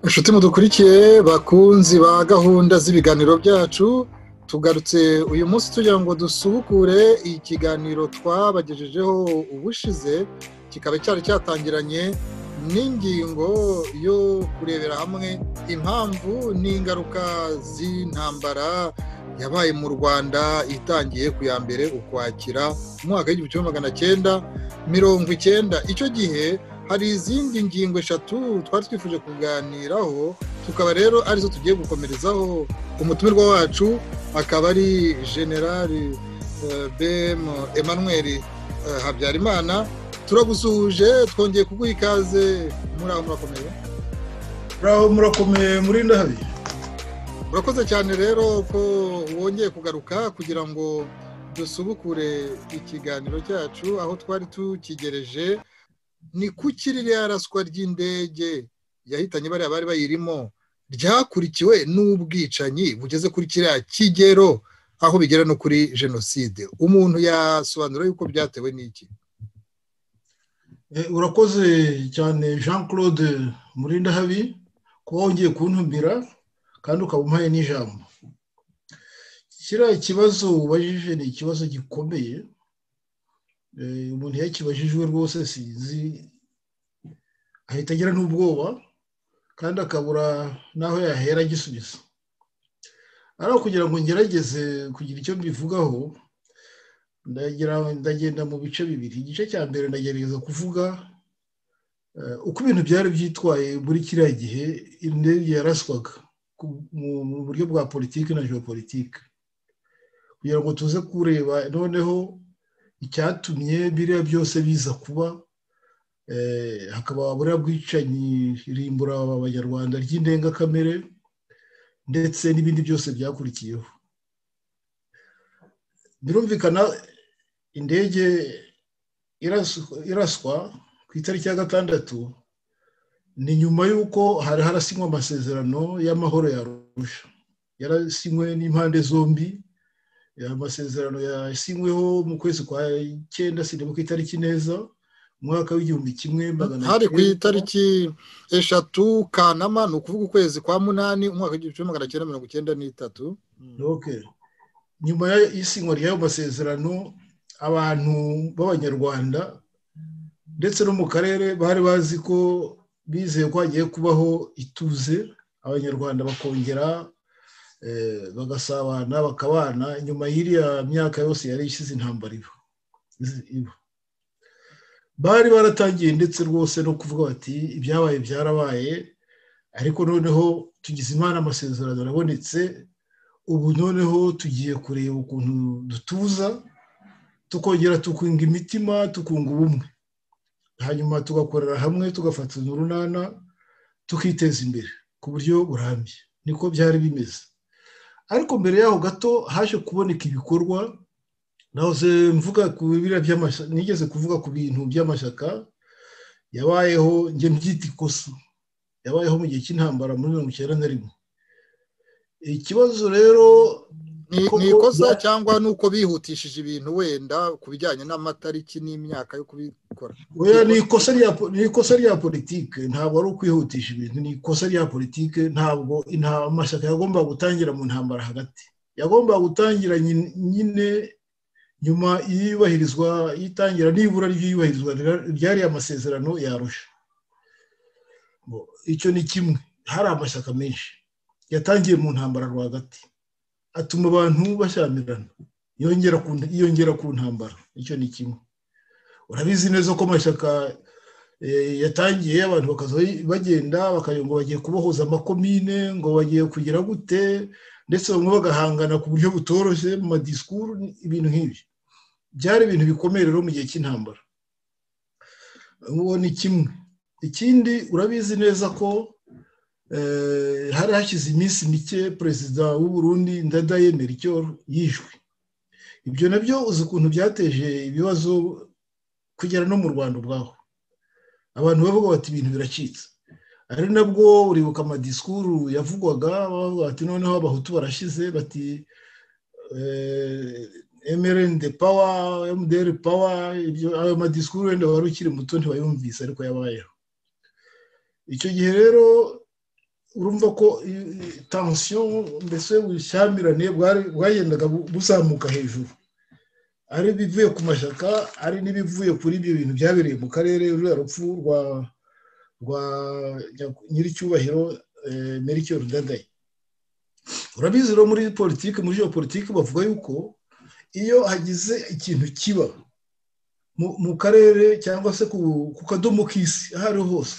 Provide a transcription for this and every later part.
inshuti mudukurikiye bakunzi ba gahunda z'ibiganiro byacu, tugarutse uyu munsi tugira ngo dusubukure ikiganiro twabagejejeho ubushize, kikaba cyari cyatangiranye n'ingingo yo kurebera hamwe impamvu n'ingaruka z'intambara yabaye mu Rwanda itangiye ku ya mbere Ukwakira umwaka w'1990. Icyo gihe hari izindi ngingo eshatu twari twifuje kuganiraho, tukaba rero arizo tugiye gukomerezaho. Umutumirwa wacu akaba ari Generali BM Emmanuel Habyarimana. Turagusuhuje, twongeye kuguha ikaze. Muraho murakomeye? Murakomeye muri ndahabi. Murakoze cyane rero ko wongeye kugaruka kugira ngo dusubukure ikiganiro cyacu aho twari tukigereje. Ni kuki ririya raswa ry'indege yahitanye bariya bari bayirimo ryakurikiwe n'ubwicanyi bugeze kuri kiriya kigero, aho bigera no kuri jenoside. Umuntu yasobanura yuko byatewe n'iki? Urakoze cyane Jean Claude Murindahabi kuba wongeye kuntumbira kandi ukaba umpaye n'ijambo. Kiriya ikibazo ubajije ni ikibazo gikomeye. Umuntu yakibajijwe rwose sinzi, ahita agira n'ubwoba kandi akabura n'aho yahera agisubiza. Ariko kugira ngo ngerageze kugira icyo mbivugaho, ndagenda mu bice bibiri. Igice cya mbere ndagerageza kuvuga uko ibintu byari byitwaye muri kiriya gihe indege yaraswaga mu buryo bwa politiki na geopolitike, kugira ngo tuze kureba noneho icyatumye biriya byose biza kuba, hakaba buriya bwicanyi rimbura abanyarwanda ry'indengakamere ndetse n'ibindi byose byakurikiyeho. Birumvikana indege iraswa ku itariki ya 6 ni nyuma y'uko hari harasinywe amasezerano y'amahoro ya Arusha. Yarasinywe n'impande zombi. Amasezerano yasinyweho mu kwezi kwa 9, sinibuka itariki neza, umwaka w'1900. Hari ku itariki 3 Kanama, ni ukuvuga ukwezi kwa 8 umwaka w'1993. Okay. Nyuma y'isinywa ry'ayo masezerano, abantu b'abanyarwanda ndetse no mu karere bari bazi ko bizeye ko hagiye kubaho ituze, abanyarwanda bakongera bagasabana bakabana nyuma y'iriya myaka yose yari ishize intambara iba. Bari baratangiye ndetse rwose no kuvuga bati ibyabaye byarabaye, ariko noneho tugize Imana amasezerano arabonetse, ubu noneho tugiye kureba ukuntu dutuza, tukongera tukunga imitima, tukunga ubumwe, hanyuma tugakorera hamwe, tugafatana urunana, tukiteza imbere ku buryo burambye. Niko byari bimeze. Ariko mbere yaho gato haje kuboneka ibikorwa. Nahoze mvuga ku bibira by'amashyaka, nigeze kuvuga ku bintu by'amashyaka yabayeho, nge mbyita ikosa yabayeho mu gihe cy'intambara muri 1991. Ikibazo rero ni ikosa cyangwa nuko bihutishije ibintu wenda ku bijyanye n'amatariki n'imyaka yo kubikora? Oya, ni ikosa rya politike, ntabwo ari ukwihutisha ibintu, ni ikosa rya politike. Ntabwo amashyaka yagomba gutangira mu ntambara hagati, yagomba gutangira nyine nyuma y'iyubahirizwa y'itangira n'ibura ry'iyubahirizwa ryari amasezerano ya Arusha. Icyo ni kimwe. Hari amashyaka menshi yatangiye mu ntambara rwagati, atuma abantu bashyamirana, yongera ku ntambara. Icyo ni kimwe. Urabizi neza ko amashyaka yatangiye abantu bakaza bagenda ngo bagiye kubohoza amakomine, ngo bagiye kugira gute, ndetse bamwe bagahangana ku buryo butoroshye mu madisikuru, ibintu nk'ibi. Byari ibintu bikomeye rero mu gihe cy'intambara. Uwo ni kimwe. Ikindi, urabizi neza ko hari hashize iminsi mike perezida w'u Burundi Ndadaye Melchior yishwe. Ibyo nabyo uzi ukuntu byateje ibibazo kugera no mu Rwanda ubwaho. Abantu bavuga bati ibintu biracitse. Ari nabwo uribuka amadisikuru yavugwaga, bavuga ati noneho abahutu barashize, bati MRND power, MDR power. Ayo madisikuru wenda wari ukiri muto ntibayumvise, ariko yabayeho. Icyo gihe rero urumva ko tension mbese ubushyamirane bwagendaga buzamuka hejuru ari bivuye ku mashyaka ari n'ibivuye kuri ibyo bintu byabereye mu karere ruriya rupfu rwa nyiricyubahiro Melchior Ndadaye. Urabizi rero muri politiki, muri geopolitiki bavuga yuko iyo hagize ikintu kiba mu karere cyangwa se ku kadomo k'isi aho ariho hose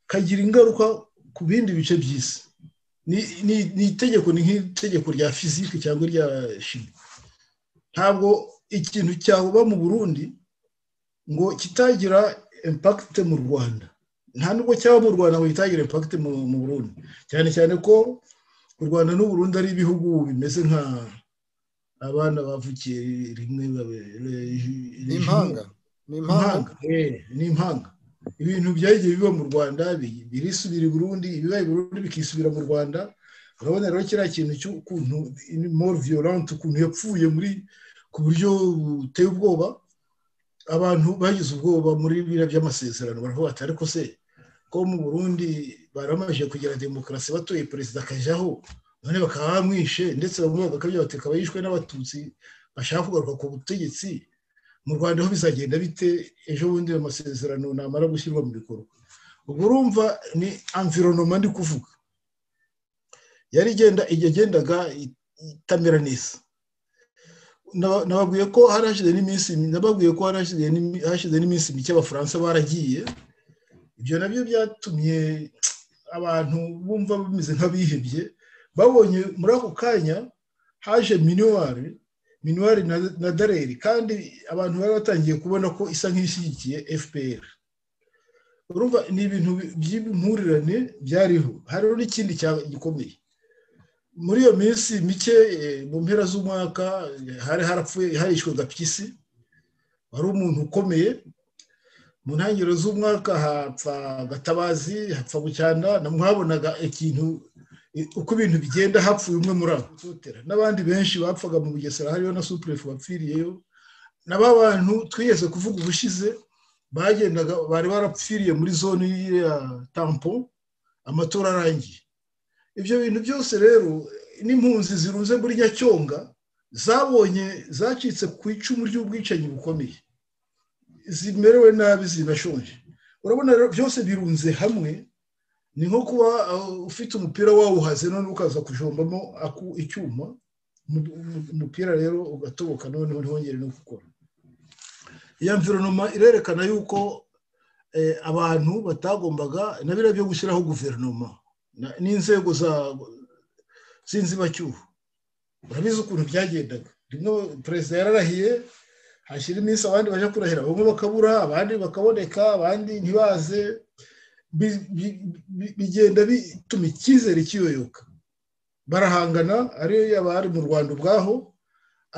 kagira ingaruka ku bindi bice by'isi. Ni itegeko, ni nk'itegeko rya fiziki cyangwa rya shimi. Ntabwo ikintu cyaba mu Burundi ngo kitagira impact mu Rwanda, nta nubwo cyaba mu Rwanda ngo kitagira impact mu Burundi, cyane cyane ko u Rwanda n'u Burundi ari ibihugu bimeze nka abana bavukiye rimwe n'impanga. Ibintu byagiye biba mu Rwanda birisubira i Burundi, ibibaye i Burundi bikisubira mu Rwanda. Urabona rero kiriya kintu cy'ukuntu more violent, ukuntu yapfuye ku buryo buteye ubwoba. Abantu bagize ubwoba muri biriya by'amasezerano baravuga ati ariko se ko mu Burundi baramaje kugira demokarasi batoye perezida akajyaho none bakaba bamwishe, ndetse bamwe bakabya bateka bayishwe n'abatutsi bashaka kugaruka ku butegetsi. Mu Rwanda ho bizagenda bite ejo bundi amasezerano namara gushyirwa mu bikorwa? Ubwo urumva ni environnement ndi kuvuga yagendaga itamera neza. Nababwiye ko harashize n'iminsi mike Abafaransa baragiye. Ibyo nabyo byatumye abantu bumva bameze nk'abihebye, babonye muri ako kanya haje minuari na Dallaire, kandi abantu bari batangiye kubona ko isa nk'ishyigikiye FPR. Urumva ni ibintu by'impurirane byariho. Hariho n'ikindi gikomeye muri iyo minsi mike mu mpera z'umwaka, harishwe Gapyisi, wari umuntu ukomeye. Mu ntangiriro z'umwaka hapfa Gatabazi, hapfa Bucyanda, mwabonaga ikintu uko ibintu bigenda, hapfuye umwe muri abo, n'abandi benshi bapfaga mu Bugesera, hariyo na Suprefu wapfiriyeyo. N'aba bantu twigeze kuvuga ubushize bari barapfiriye muri zone ya Tampo amatora arangiye. Ibyo bintu byose rero n'impunzi zirunze muri Nyacyonga zacitse ku icumu ry'ubwicanyi bukomeye, zimerewe nabi, zinashonje. Urabona rero byose birunze hamwe. Ni nko kuba ufite umupira wawuhaze none ukaza kujombamo icyuma, umupira rero ugatoboka none ntihongere no gukora. Iyo environnement irerekana yuko abantu batagombaga na biriya byo gushyiraho guverinoma n'inzego z'inzibacyuho. Urabizi ukuntu byagendaga. Rimwe perezida yararahiye, hashyira iminsi abandi baje kurahira, bamwe bakabura, abandi bakaboneka, abandi ntibaze. Bigenda bituma icyizere kiyoyoka. Barahangana, ari abari mu Rwanda ubwaho,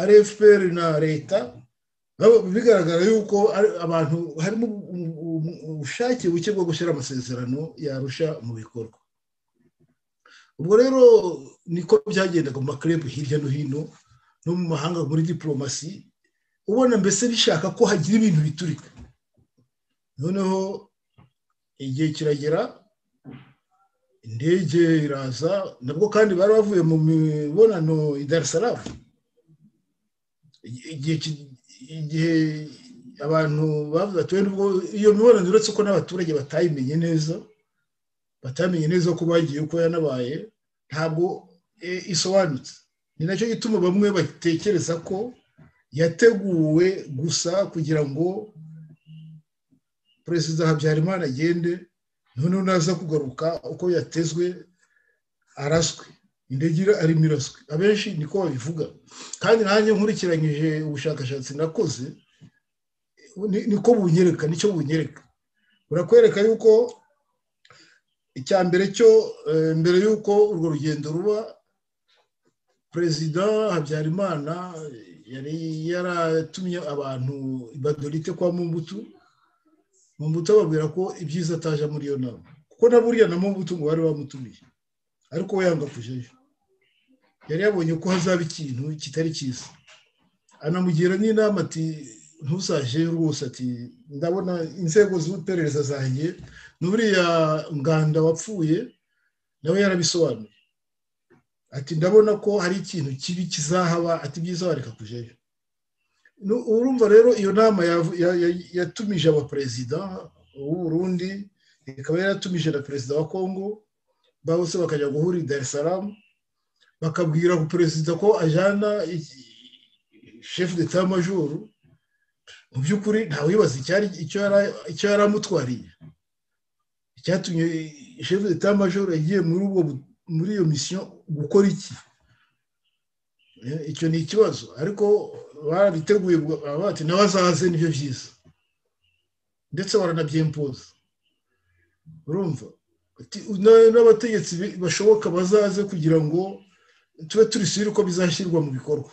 ari FPR na leta. Bigaragara yuko abantu harimo ubushake buke bwo gushyira amasezerano yarusha mu bikorwa. Ubwo rero niko byagendaga mu makrebe hirya no hino no mu mahanga muri diplomasi, ubona mbese bishaka ko hagira ibintu biturika. Noneho igihe kiragera, indege iraza, nabwo kandi bari bavuye mu mibonano i Dar es Salaam. Igihe abantu bavuga ati nubwo iyo mibonano uretse ko n'abaturage batamenye neza ko bagiye uko yanabaye, ntabwo isobanutse. Ni nacyo gituma bamwe batekereza ko yateguwe gusa kugira ngo Perezida Habyarimana agende, noneho naza kugaruka uko yatezwe araswe, indege arimo iraswe. Abenshi niko babivuga, kandi nanjye nkurikiranyije ubushakashatsi nakoze niko bunyereka, nicyo bunyereka. Burakwereka yuko icya mbere cyo mbere yuko urwo rugendo ruba, Perezida Habyarimana yari yaratumye abantu ibadorite kwa Mobutu babwira ko ibyiza ataje muri iyo nama, kuko na buriya na Mobutu ngo bari bamutumiye, ariko we yanga kujeyo. Yari yabonye ko hazaba ikintu kitari cyiza, anamugira n'inama ati ntuzaje rwose, ati ndabona inzego z'uperereza zanjye n'uriya Nganda wapfuye nawe yarabisobanuye ati ndabona ko hari ikintu kibi kizahaba ati byiza wareka kujayo. Urumva rero iyo nama yatumije abaperezida w'u Burundi, ikaba yaratumije na perezida wa Kongo, bose bakajya guhura i Dar es Salaam, bakabwira ku perezida ko ajana chef d'état major. Mu by'ukuri ntawe wibaza icyo yari amutwariye, icyatumye chef d'état major yagiye muri iyo mission gukora iki. Icyo ni ikibazo, ariko barabiteguye bati nawe azaze nibyo byiza, ndetse baranabyempoza. Urumva n'abategetsi bashoboka bazaze kugira ngo tube turi sure ko bizashyirwa mu bikorwa.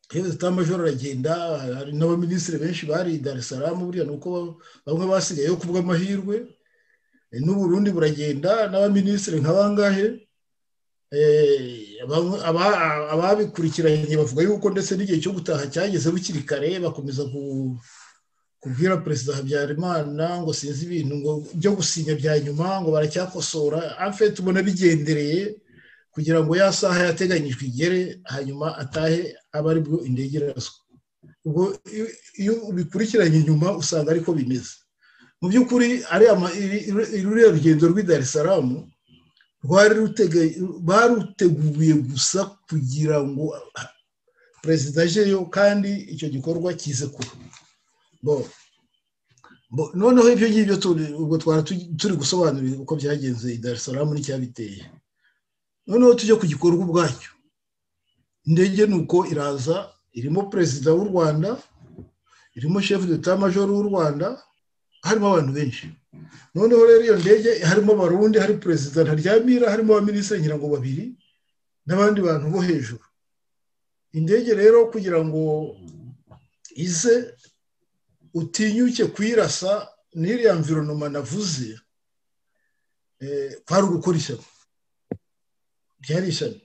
Chef d'état major aragenda, hari n'abaminisitiri benshi bari i Dar es Salaam, buriya nuko bamwe basigaye ku bw'amahirwe. N'u Burundi buragenda n'abaminisitiri nka bangahe, ababikurikiranye bavuga yuko ndetse n'igihe cyo gutaha cyageze bukiri kare, bakomeza kubwira perezida Habyarimana ngo sinzi ibintu ngo byo gusinya bya nyuma ngo baracyakosora. En tubona bigendereye kugira ngo ya saha yateganyijwe igere, hanyuma atahe aba ari bwo indege iraswa. Ubwo iyo ubikurikiranye nyuma usanga ariko bimeze. Mu by'ukuri ruriya rugendo rw'i Dar es Salaam baruteguye gusa kugira ngo perezida ajeyo kandi icyo gikorwa kize kuba. Noneho ibyo ngibyo ubwo twara turi gusobanurira uko byagenze i Dar es Salaam n'icyabiteye. Noneho tujye ku gikorwa ubwacyo. Indege nuko iraza, irimo perezida w'u Rwanda, irimo chef d'état major w'u Rwanda, harimo abantu benshi. Noneho rero iyo ndege harimo abarundi, hari perezida Ntaryamira, harimo abaminisitiri ngira ngo 2 n'abandi bantu bo hejuru. Indege rero kugira ngo ize utinyuke kwirasa n'iriya environnement navuze, kwari ugukora ishyano, byari ishyano.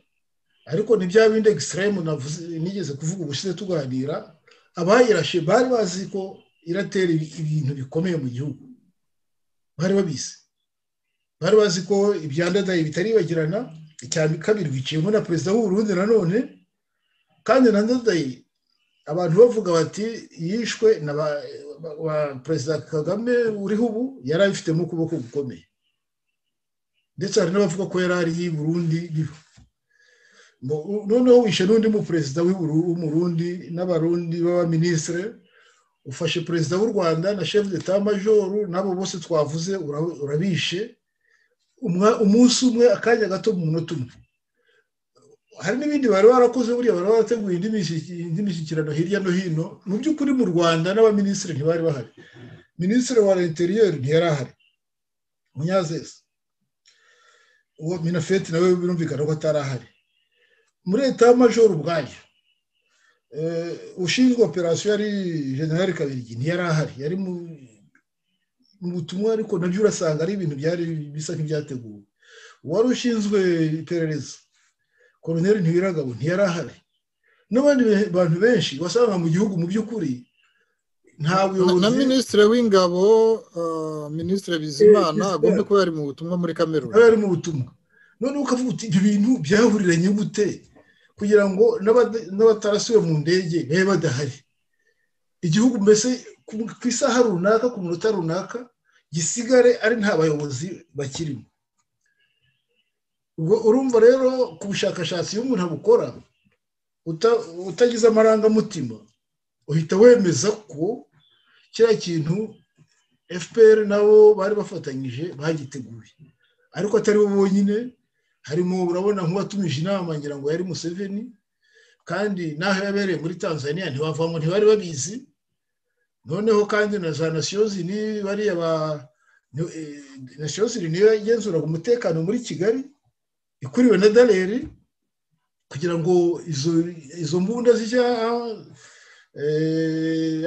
Ariko ni bya bindi extreme navuze nigeze kuvuga ubushize tuganira, abayirashe bari bazi ko iratera ibintu bikomeye mu gihugu, bari bazi ko ibyandadaye bitaribagirana. Icya kabiri biciyemo na perezida w'u Burundi nanone, kandi nandadaye abantu bavuga bati yishwe na perezida Kagame uriho ubu, yari abifitemo ukuboko gukomeye, ndetse hari n'abavuga ko yari ari i Burundi biho. Noneho wishe n'undi mu perezida w'umurundi n'abarundi b'abaminisitiri, ufashe perezida w'u Rwanda na chef d'état major, nabo bose twavuze urabishe umunsi umwe, akanya gato mu munota umwe. Hari n'ibindi bari barakoze, buriya bari barateguye indi mishyikirano hirya no hino. Mu by'ukuri mu Rwanda n'abaminisitiri ntibari bahari. Minisitiri wa l'Intérieur ntiyari ahari, Munyazeza. Uwo Minafeti nawe birumvikana ko atari ahari. Muri état major ubwayo, ushinzwe operation yari General Kabirigi ntiyari ahari, yari mu butumwa, ariko nabyo urasanga ari ibintu byari bisa nk'ibyateguwe. Uwari ushinzwe iperereza Colonel Ntibiragabo ntiyari ahari, n'abandi bantu benshi wasanga mu gihugu. Mu by'ukuri nta buyobozi, na minisitiri w'ingabo, minisitiri Bizimana agomba kuba yari mu butumwa muri Cameroon, yari mu butumwa. None ukavuga uti ibyo bintu byahuriranye gute kugira ngo n'abatarasiwe mu ndege babe badahari? Igihugu mbese ku isaha runaka, ku munota runaka, gisigare ari nta bayobozi bakirimo. Ubwo urumva rero ku bushakashatsi iyo umuntu abukora utagize amarangamutima, uhita wemeza ko kiriya kintu FPR nabo bari bafatanyije bagiteguye, ariko atari bo bonyine. Harimo urabona nk'uwatumije inama ngira ngo yari Museveni, kandi naho yabereye muri Tanzania ntibavuga ngo ntibari babizi. Noneho kandi na za Nations Unies bariya Nations Unies niyo yagenzuraga umutekano muri Kigali, ikuriwe na Dallaire, kugira ngo izo mbunda zijya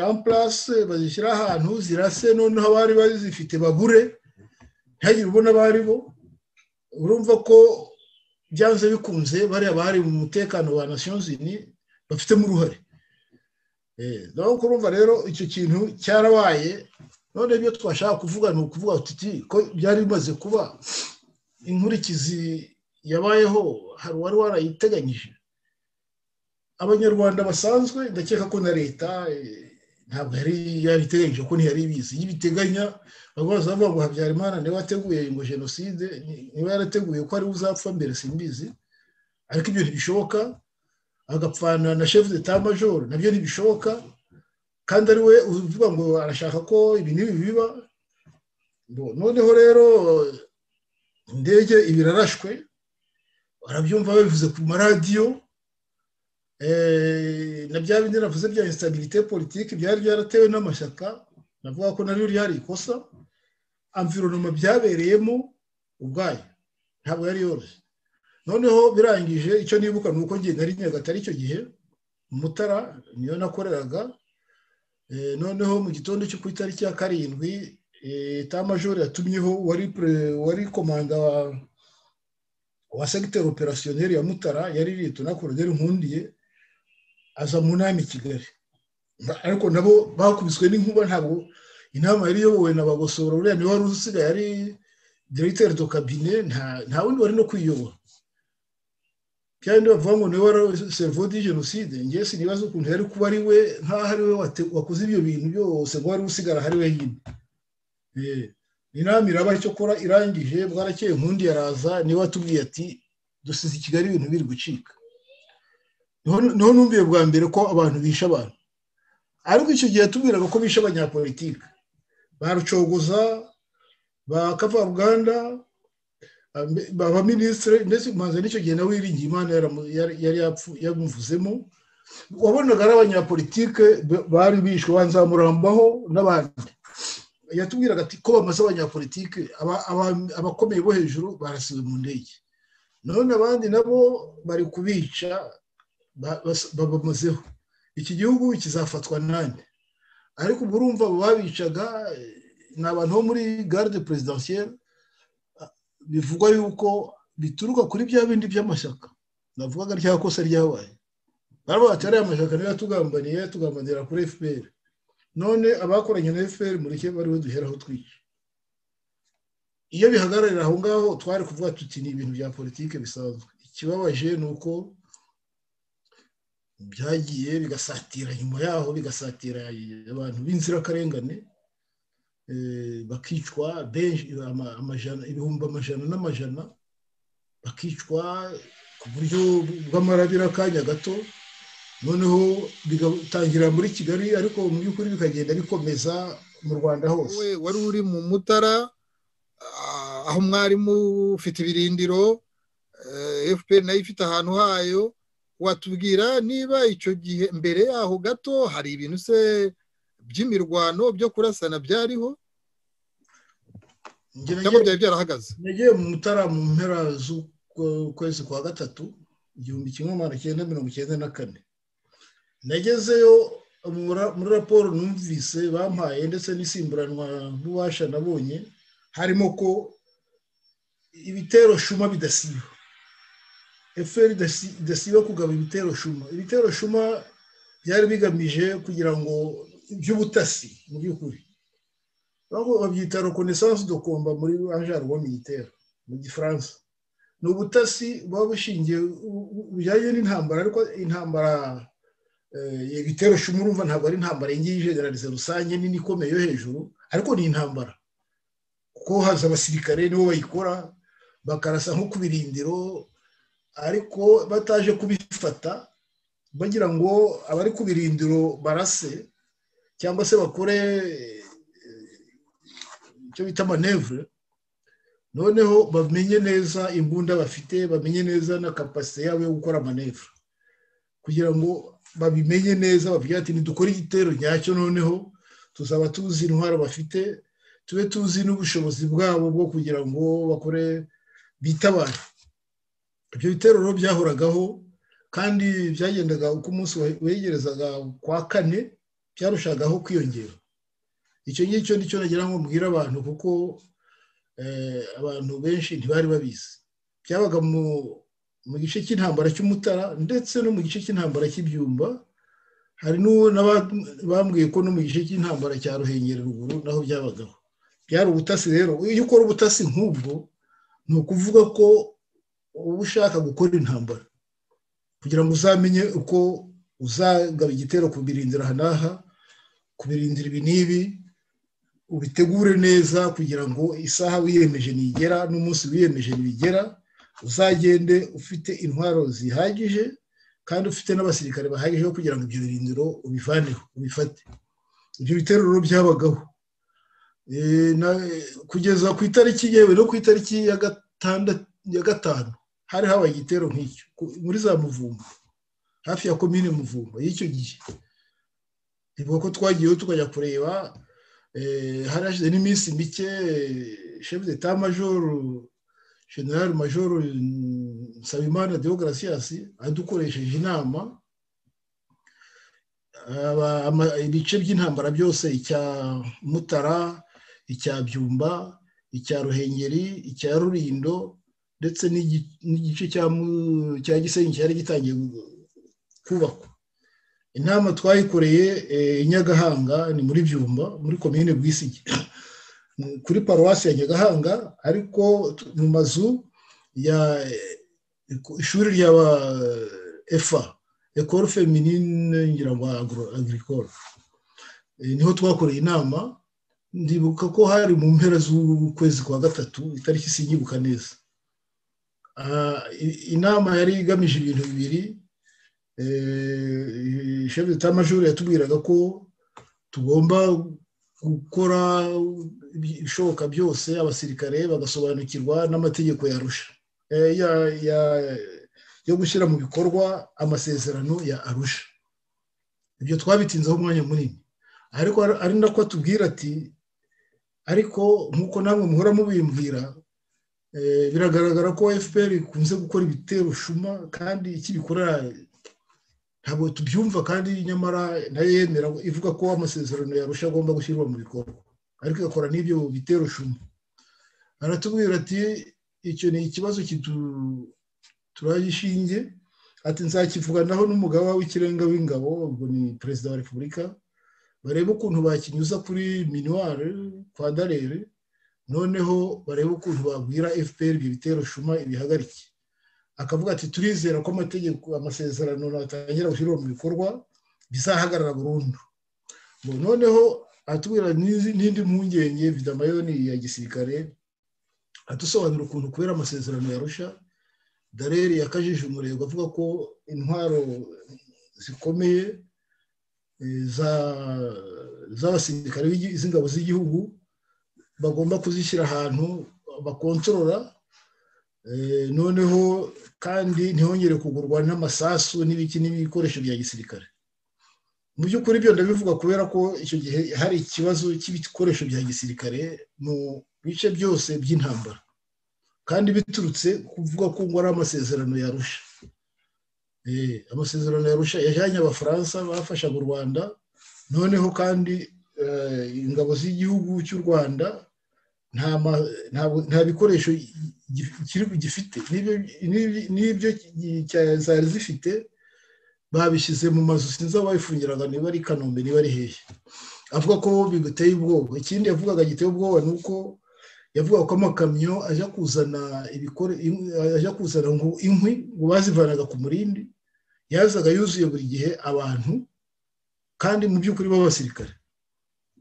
en place bazishyira ahantu zirase, noneho abari bazifite babure ntihagire ubona abari bo. Urumva ko byanze bikunze bariya bari mu mutekano wa Nations Unies bafitemo uruhare. Naho kurumva rero icyo kintu cyarabaye. None ibyo twashaka kuvuga ni ukuvuga tuti ko byari bimaze kuba, inkurikizi yabayeho hari uwari warayiteganyije. Abanyarwanda basanzwe ndakeka ko na leta ntabwo yari yariteganyije, ko ntiyari ibizi. Yibiteganya bavuga ngo Habyarimana niwe wateguye ngo jenoside, niwe yarateguye ko ari uzapfa mbere, simbizi. Ariko ibyo ntibishoboka, agapfana na chef d'état major nabyo ntibishoboka, kandi ari we uvuga ngo arashaka ko ibi n'ibi biba. Noneho rero indege ibirarashwe, barabyumva babivuze ku maradiyo, na bya bindi navuze bya instabilité politique byari byaratewe n'amashyaka, navuga ko naryo ryari ikosa. Environnement byabereyemo ubwayo ntabwo yari yoroshye. Noneho birangije, icyo nibuka ni uko ngiye nari Nyagatare icyo gihe, Mutara niyo nakoreraga. Noneho mu gitondo cyo ku itariki ya 7 état major yatumyeho wari komanda wa secteur opérationnel ya Mutara, yari Lieutenant Colonel Nkundiye, aza mu nama i Kigali. Ariko nabo bakubiswe n'inkuba, ntabwo inama yari yobowe na Bagosora, uriya niwe wari usigaye ari directeur de cabinet, nta wundi wari no kwiyobora. Kandi bavuga ngo niwe wari cerveau du génocide. Ngiye sinibaza ukuntu yari kuba ari we, nkaho ari we wakoze ibyo bintu byose, ngo wari usigara hari wenyine. Inama iraba icyo kora irangije, bwarakeye Nkundi yaraza, niwe watubwiye ati dusize i Kigali ibintu biri gucika. Niho numviye bwa mbere ko abantu bisha abantu. Ariko icyo gihe tubwiraga ko bisha abanyapolitike, barucogoza, bakavaruganda, abaministre, ndetse manze n'icyo gihe nawe Wiringiye Imana yari yamuvuzemo. Wabonaga ari abanyapolitike bari bishwe, Banzamurambaho n'abandi. Yatubwiraga ati ko bamaze abanyapolitike, abakomeye bo hejuru barasiwe mu ndege, none abandi nabo bari kubica, babamazeho. Iki gihugu kizafatwa nande? Ariko urumva babicaga ni abantu bo muri garde présidentielle, bivugwa yuko bituruka kuri bya bindi by'amashyaka. Navugaga rya kosa ryabaye, barabo batari amashyaka niyo tugambanira kuri FPR. None abakoranye na FPR mureke bari we duheraho twica. Iyo bihagararira aho ngaho twari kuvuga tuti ni ibintu bya politike bisanzwe. Ikibabaje ni uko byagiye bigasatira, nyuma yaho bigasatira abantu b'inzirakarengane, bakicwa benshi, ibihumbi amajana n'amajana, bakicwa ku buryo bw'amarabira kanya gato. Noneho bigatangira muri Kigali, ariko mu by'ukuri bikagenda bikomeza mu Rwanda hose. Wari uri mu Mutara, aho mwari mufite ibirindiro, FPR nayo ifite ahantu hayo. Watubwira niba icyo gihe mbere yaho gato hari ibintu se by'imirwano byo kurasana byariho, cyangwa byari byarahagaze? Nagiye mu Mutara mu mpera z'ukwezi kwa 3 1994. Nagezeyo muri raporo numvise bampaye, ndetse n'isimburanwa n'ubasha nabonye, harimo ko ibitero shuma bidasiba. FPR idasiba kugaba ibitero shuma. Ibitero shuma byari bigamije kugira ngo by'ubutasi, mu by'ukuri babyita reconnaissance de combat muri jargon militaire mu Gifaransa. Ni ubutasi buba bushingiye bijyanye n'intambara, ariko intambara ibitero shuma urumva ntabwo ari intambara y'ingiyi generalize rusange nini ikomeye yo hejuru, ariko ni intambara kuko haza abasirikare nibo bayikora, bakarasa nko ku birindiro, ariko bataje kubifata bagira ngo abari ku birindiro barase cyangwa se bakore icyo bita manevre. Noneho bamenye neza imbunda bafite, bamenye neza na capacité yabo yo gukora manevre, kugira ngo babimenye neza, bavuga ati nidukora igitero nyacyo, noneho tuzaba tuzi intwaro bafite, tube tuzi n'ubushobozi bwabo bwo kugira ngo bakore bitabara. Ibyo bitero rero byahoragaho, kandi byagendaga uko umunsi wegerezaga kwa 4 byarushagaho kwiyongera. Icyo ngicyo nicyo nagira ngo mbwira abantu, kuko abantu benshi ntibari babizi. Byabaga mu gice cy'intambara cy'Umutara, ndetse no mu gice cy'intambara cy'Ibyumba. Hari bambwiye ko no mu gice cy'intambara cya Ruhengeri ruguru naho byabagaho. Byari ubutasi rero. Iyo ukora ubutasi nk'ubwo ni ukuvuga ko uba ushaka gukora intambara kugira ngo uzamenye uko uzagaba igitero ku birindiro aha n'aha, ku birindiro ibi n'ibi, ubitegure neza kugira ngo isaha wiyemeje nigera n'umunsi wiyemeje nibigera, uzagende ufite intwaro zihagije kandi ufite n'abasirikare bahagije kugira ngo ibyo birindiro ubivaneho, ubifate. Ibyo bitero rero byabagaho kugeza ku itariki yewe no ku itariki ya 5 hari habaye igitero nk'icyo muri za Muvumba, hafi ya komine Muvumba y'icyo gihe. Ivuga ko twagiyeho tukajya kureba, hari hashize n'iminsi mike chef d'état major general major Nsabimana Deogratias adukoresheje inama, ibice by'intambara byose, icya Mutara, icya Byumba, icya Ruhengeri, icya Rulindo ndetse n'igice cya Gisenyi cyari gitangiye kubakwa. Inama twayikoreye i Nyagahanga, ni muri Byumba muri komine Bwisigi, kuri paruwasi ya Nyagahanga, ariko mu mazu ya ishuri ry'aba EFA, École Féminine ngira ngo Agricole, niho twakoreye inama. Ndibuka ko hari mu mpera z'ukwezi kwa 3, itariki sinyibuka neza. Inama yari igamije ibintu bibiri. Chef d'état major yatubwiraga ko tugomba gukora ibishoboka byose, abasirikare bagasobanukirwa n'amategeko ya Arusha, yo gushyira mu bikorwa amasezerano ya Arusha. Ibyo twabitinzeho umwanya munini, ariko ari nako atubwira ati ariko nkuko namwe muhora mubimbwira, biragaragara ko FPR ikunze gukora ibitero shuma kandi ikibikora ntabwo tubyumva, kandi nyamara nayo yemera ivuga ko amasezerano ya Arusha agomba gushyirwa mu bikorwa, ariko igakora n'ibyo bitero shuma. Aratubwira ati icyo ni ikibazo turagishinge, ati nzakivuganaho n'umugaba w'ikirenga w'ingabo, ubwo ni perezida wa Repubulika, barebe ukuntu bakinyuza kuri minuare kwa Darere, noneho barebe ukuntu babwira FPR ibyo bitero shuma ibihagarike. Akavuga ati turizera ko amategeko amasezerano natangira gushyirwa mu bikorwa bizahagarara burundu. Noneho atubwira n'indi mpungenge vidamayoni ya gisirikare, atusobanura ukuntu kubera amasezerano ya Arusha Darere yakajije umurego avuga ko intwaro zikomeye z'abasirikare z'ingabo z'igihugu bagomba kuzishyira ahantu bakontorora, noneho kandi ntihongere kugurwa n'amasasu n'ibiki n'ibikoresho bya gisirikare. Mu by'ukuri ibyo ndabivuga kubera ko icyo gihe hari ikibazo cy'ibikoresho bya gisirikare mu bice byose by'intambara, kandi biturutse kuvuga ko ngo ari amasezerano ya Arusha. Amasezerano ya Arusha yajyanye Abafaransa bafashaga u Rwanda, noneho kandi ingabo z'igihugu cy'u Rwanda nta bikoresho gifite, n'ibyo zari zifite babishyize mu mazu, sinzi aho babifungiraga, niba ari Kanombe niba ari hehe. Avuga ko biguteye ubwoba. Ikindi yavugaga giteye ubwoba ni uko yavuga ko amakamyo ajya kuzana ngo inkwi ngo bazivanaga ku Murindi, yazaga yuzuye buri gihe abantu, kandi mu by'ukuri b'abasirikare.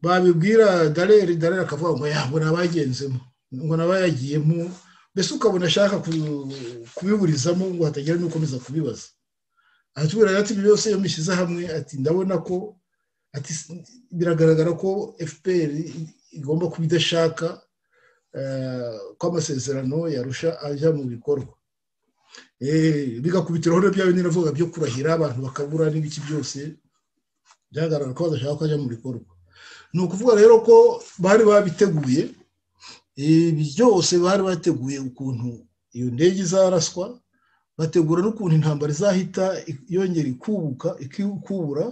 Babibwira Darere akavuga ngo yabwo nabagenzemo, ngo nabayagiyemo, mbese ukabona ashaka kubiburizamo ngo hatagira n'ukomeza kubibaza. Atubwira ati byose iyo mishyize hamwe, ati ndabona ko ati biragaragara ko FPR igomba kuba idashaka ko amasezerano ya Arusha ajya mu bikorwa. Bigakubitiraho no bya bindi navuga byo kurahira abantu bakabura n'ibiki byose, byagaragara ko badashaka ko ajya mu bikorwa. Ni ukuvuga rero ko bari babiteguye, byose bari bateguye ukuntu iyo ndege izaraswa, bategura n'ukuntu intambara izahita yongera ikubura,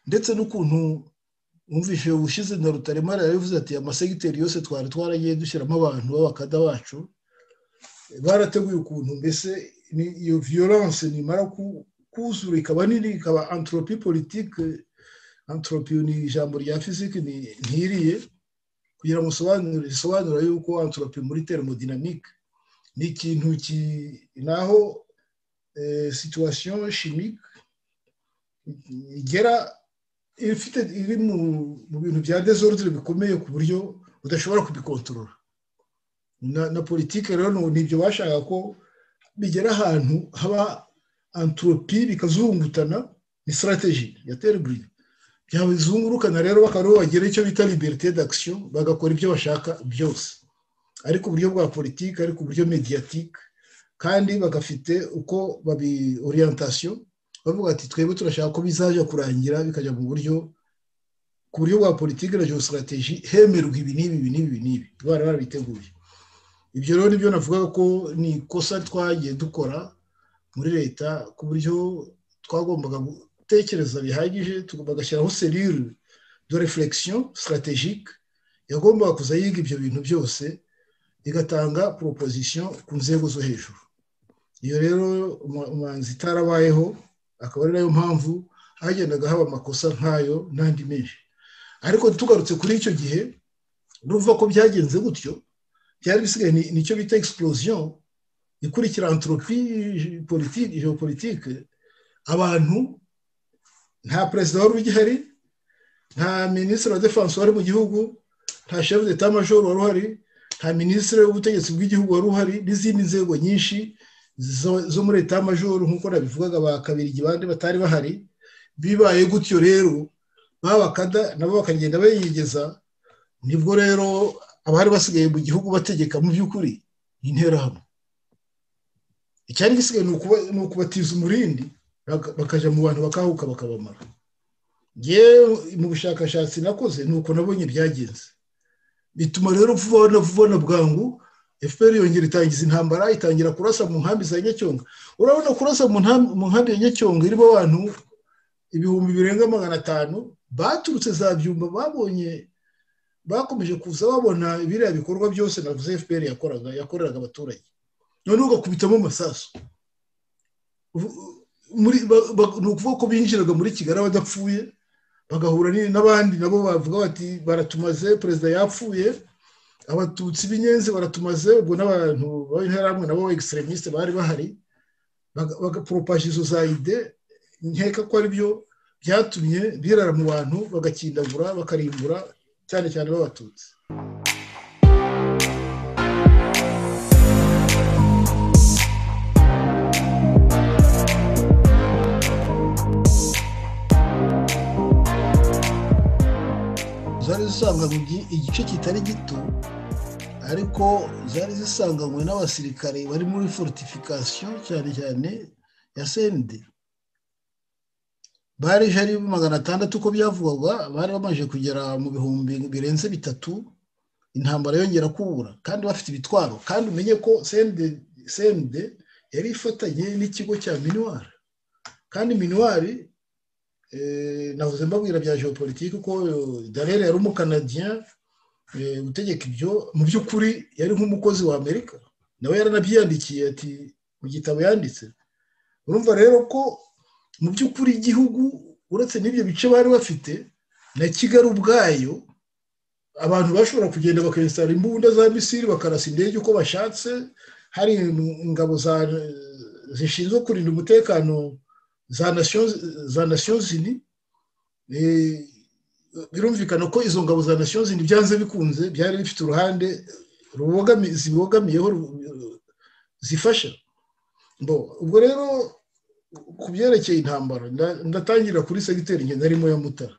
ndetse n'ukuntu umvishe ubushize na Rutaremara yavuze ati amasegiteri yose twari twaragiye dushyiramo abantu b'abakada bacu, barateguye ukuntu mbese iyo violence nimara kuzura ikaba nini, ikaba entropie politique. Entropie ni ijambo rya physique ntiriye, kugira ngo risobanura yuko entropie muri thermodynamique ni ikintu naho situation chimique igera iri mu bintu bya désordre bikomeye ku buryo udashobora kubikontorora. Na politike rero nibyo bashaka ko bigera ahantu haba entropie bikazungutana, ni stratégie ya Terbre byabizungurukana rero bakaba bagira icyo bita liberté d'action, bagakora ibyo bashaka byose, ariko uburyo bwa politike, ariko uburyo médiatique, kandi bagafite uko babi orientation, bavuga ati twebwe turashaka ko bizaje kurangira bikajya mu buryo ku buryo bwa politike na geostratégie hemerwa ibi n'ibi bari barabiteguye. Ibyo rero nibyo navuga ko ni kosa twagiye dukora muri leta, ku buryo twagombaga gutekereza bihagije, bagashyiraho cellule de réflexion stratégique yagombaga kuza yiga ibyo bintu byose, igatanga proposition ku nzego zo hejuru. Iyo rero umanzi itarabayeho, akaba ari nayo mpamvu hagendaga haba amakosa nk'ayo n'andi menshi. Ariko tugarutse kuri icyo gihe, n'uvuga ko byagenze gutyo, byari bisigaye nicyo bita explosion ikurikira entropie politique géopolitique. Abantu, nta perezida wari ugihari, nta ministre wa défense wari mu gihugu, nta chef d'état major wari uhari, nta ministre w'ubutegetsi bw'igihugu wari uhari, n'izindi nzego nyinshi zo muri état major nk'uko nabivugaga ba Kabirigi bandi batari bahari. Bibaye gutyo rero babakada nabo bakagenda bayigeza, nibwo rero abari basigaye mu gihugu bategeka mu by'ukuri interahamwe. Icyari gisigaye ni ukubatiza umurindi bakaja mu bantu bakahuka bakabamara. Ngewe mu bushakashatsi nakoze nuko nabonye byagenze, bituma rero vuba na bwangu FPR yongera itangiza intambara, itangira kurasa mu nkambi za Nyacyonga. Urabona kurasa mu nkambi ya Nyacyonga irimo abantu 2,500 baturutse za Byumba, babonye bakomeje kuza babona biriya bikorwa byose navuze FPR yakoreraga abaturage, none ugakubitamo amasasu. Ni ukuvuga ko binjiraga muri Kigali badapfuye, bagahura n'abandi nabo bavuga bati baratumaze, perezida yapfuye, abatutsi b'inyenzi baratumaze, ubwo n'abantu b'interahamwe nabo extremiste bari bahari, bagapropage izo za ide. Nkeka ko ari byo byatumye birara mu bantu bagakindagura bakarimbura cyane cyane b'abatutsi. Zari zisanganywe igice kitari gito, ariko zari zisanganywe n'abasirikare bari muri fortification cyane cyane ya CND. Bari jari 600 uko byavugwaga, bari bamaje kugera mu bihumbi birenze 3. Intambara yongera kubura kandi bafite ibitwaro, kandi umenye ko CND yari ifatanye n'ikigo cya Minuar, kandi Minuar navuze mbabwira bya geopolitique ko Dallaire yari umukanadien utegeka ibyo, mu by'ukuri yari nk'umukozi wa Amerika, nawe yaranabyiyandikiye ati mu gitabo yanditse. Urumva rero ko mu by'ukuri igihugu uretse n'ibyo bice bari bafite na Kigali ubwayo, abantu bashobora kugenda bakayinsara imbunda za misiri bakarasa indege uko bashatse. Hari ingabo zishinzwe kurinda umutekano za Nations Unies. Birumvikana ko izo ngabo za Nations Unies byanze bikunze byari bifite uruhande zibogamiyeho zifasha. Ubwo rero ku byerekeye intambara, ndatangira kuri segiteri ngenda arimo ya Mutara.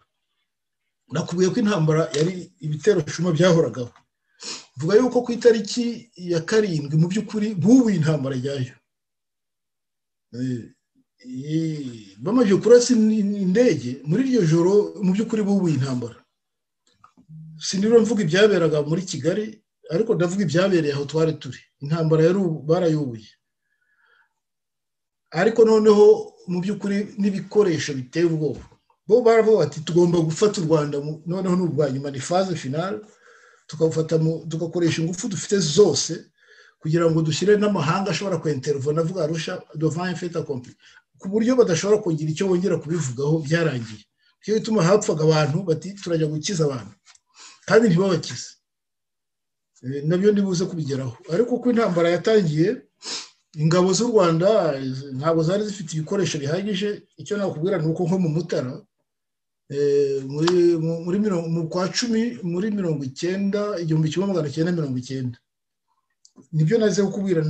Nakubwiye ko intambara yari ibitero shuma byahoragaho. Vuga yuko ku itariki ya 7 mu by'ukuri bubu intambara yayo bamaje kurasa indege muri iryo joro, mu by'ukuri bubu intambara. Siniro mvuga ibyaberaga muri Kigali, ariko ndavuga ibyabereye aho twari turi. Intambara yari barayubuye, ariko noneho mu by'ukuri n'ibikoresho biteye ubwoba. Bo baravuga bati tugomba gufata u Rwanda, noneho n'ubwanyuma ni phase finale, tugakoresha ingufu dufite zose kugira ngo dushyire n'amahanga ashobora kwintervena, navuga Arusha devant un fait accompli, ku buryo badashobora kugira icyo bongera kubivugaho. Byarangiye. Cyo bituma hapfaga abantu bati turajya gukiza abantu, kandi ntibabakize. nabyo ndibuze kubigeraho ariko uko intambara yatangiye ingabo z'u Rwanda ntabwo zari zifite ibikoresho bihagije icyo nakubwira ni uko nko mu Mutara mu kwa 10 muri 1990 nibyo naze kukubwira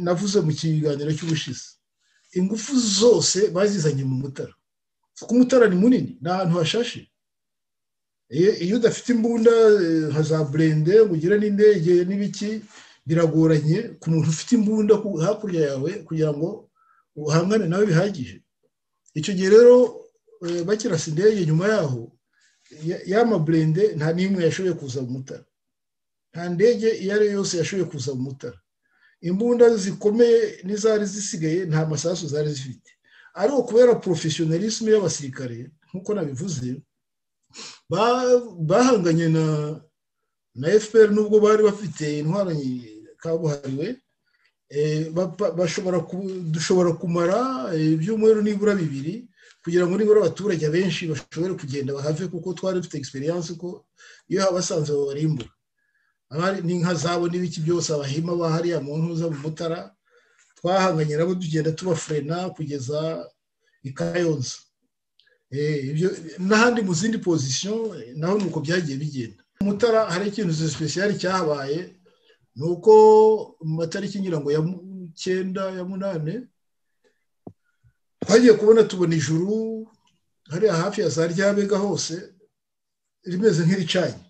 navuze mu kiganiro cy'ubushize ingufu zose bazizanye mu Mutara kuko Mutara ni munini n'ahantu hashashe iyo udafite imbunda nka za blende ugira n'indege n'ibiki biragoranye ku muntu ufite imbunda hakurya yawe kugira ngo uhangane nawe bihagije icyo gihe rero bakirasa indege nyuma yaho y'ama blende nta n'imwe yashoboye kuza mu Mutara nta ndege iyo ari yose yashoboye kuza mu Mutara imbunda zikomeye n'izari zisigaye nta masasu zari zifite ariko kubera professionalisme y'abasirikare nkuko nabivuze bahanganye na FPR nubwo bari bafite intwaro kabuhariwe dushobora kumara ibyumweru nibura 2 kugira ngo nibura abaturage benshi bashobore kugenda bahave kuko twari dufite experience ko iyo habasanze barimbura abari n'inka zabo n'ibiki byose abahima bahariya mu ntuza mu Mutara twahanganye nabo tugenda tubafrena kugeza ikayonza ibyo n'ahandi mu zindi position naho nuko byagiye bigenda Mutara hari ikintu special cyahabaye nuko mu matariki ngira ngo ya 9 ya 8 twagiye tubona ijuru hari hafi ya za Ryabega hose rimeze nk'iricanye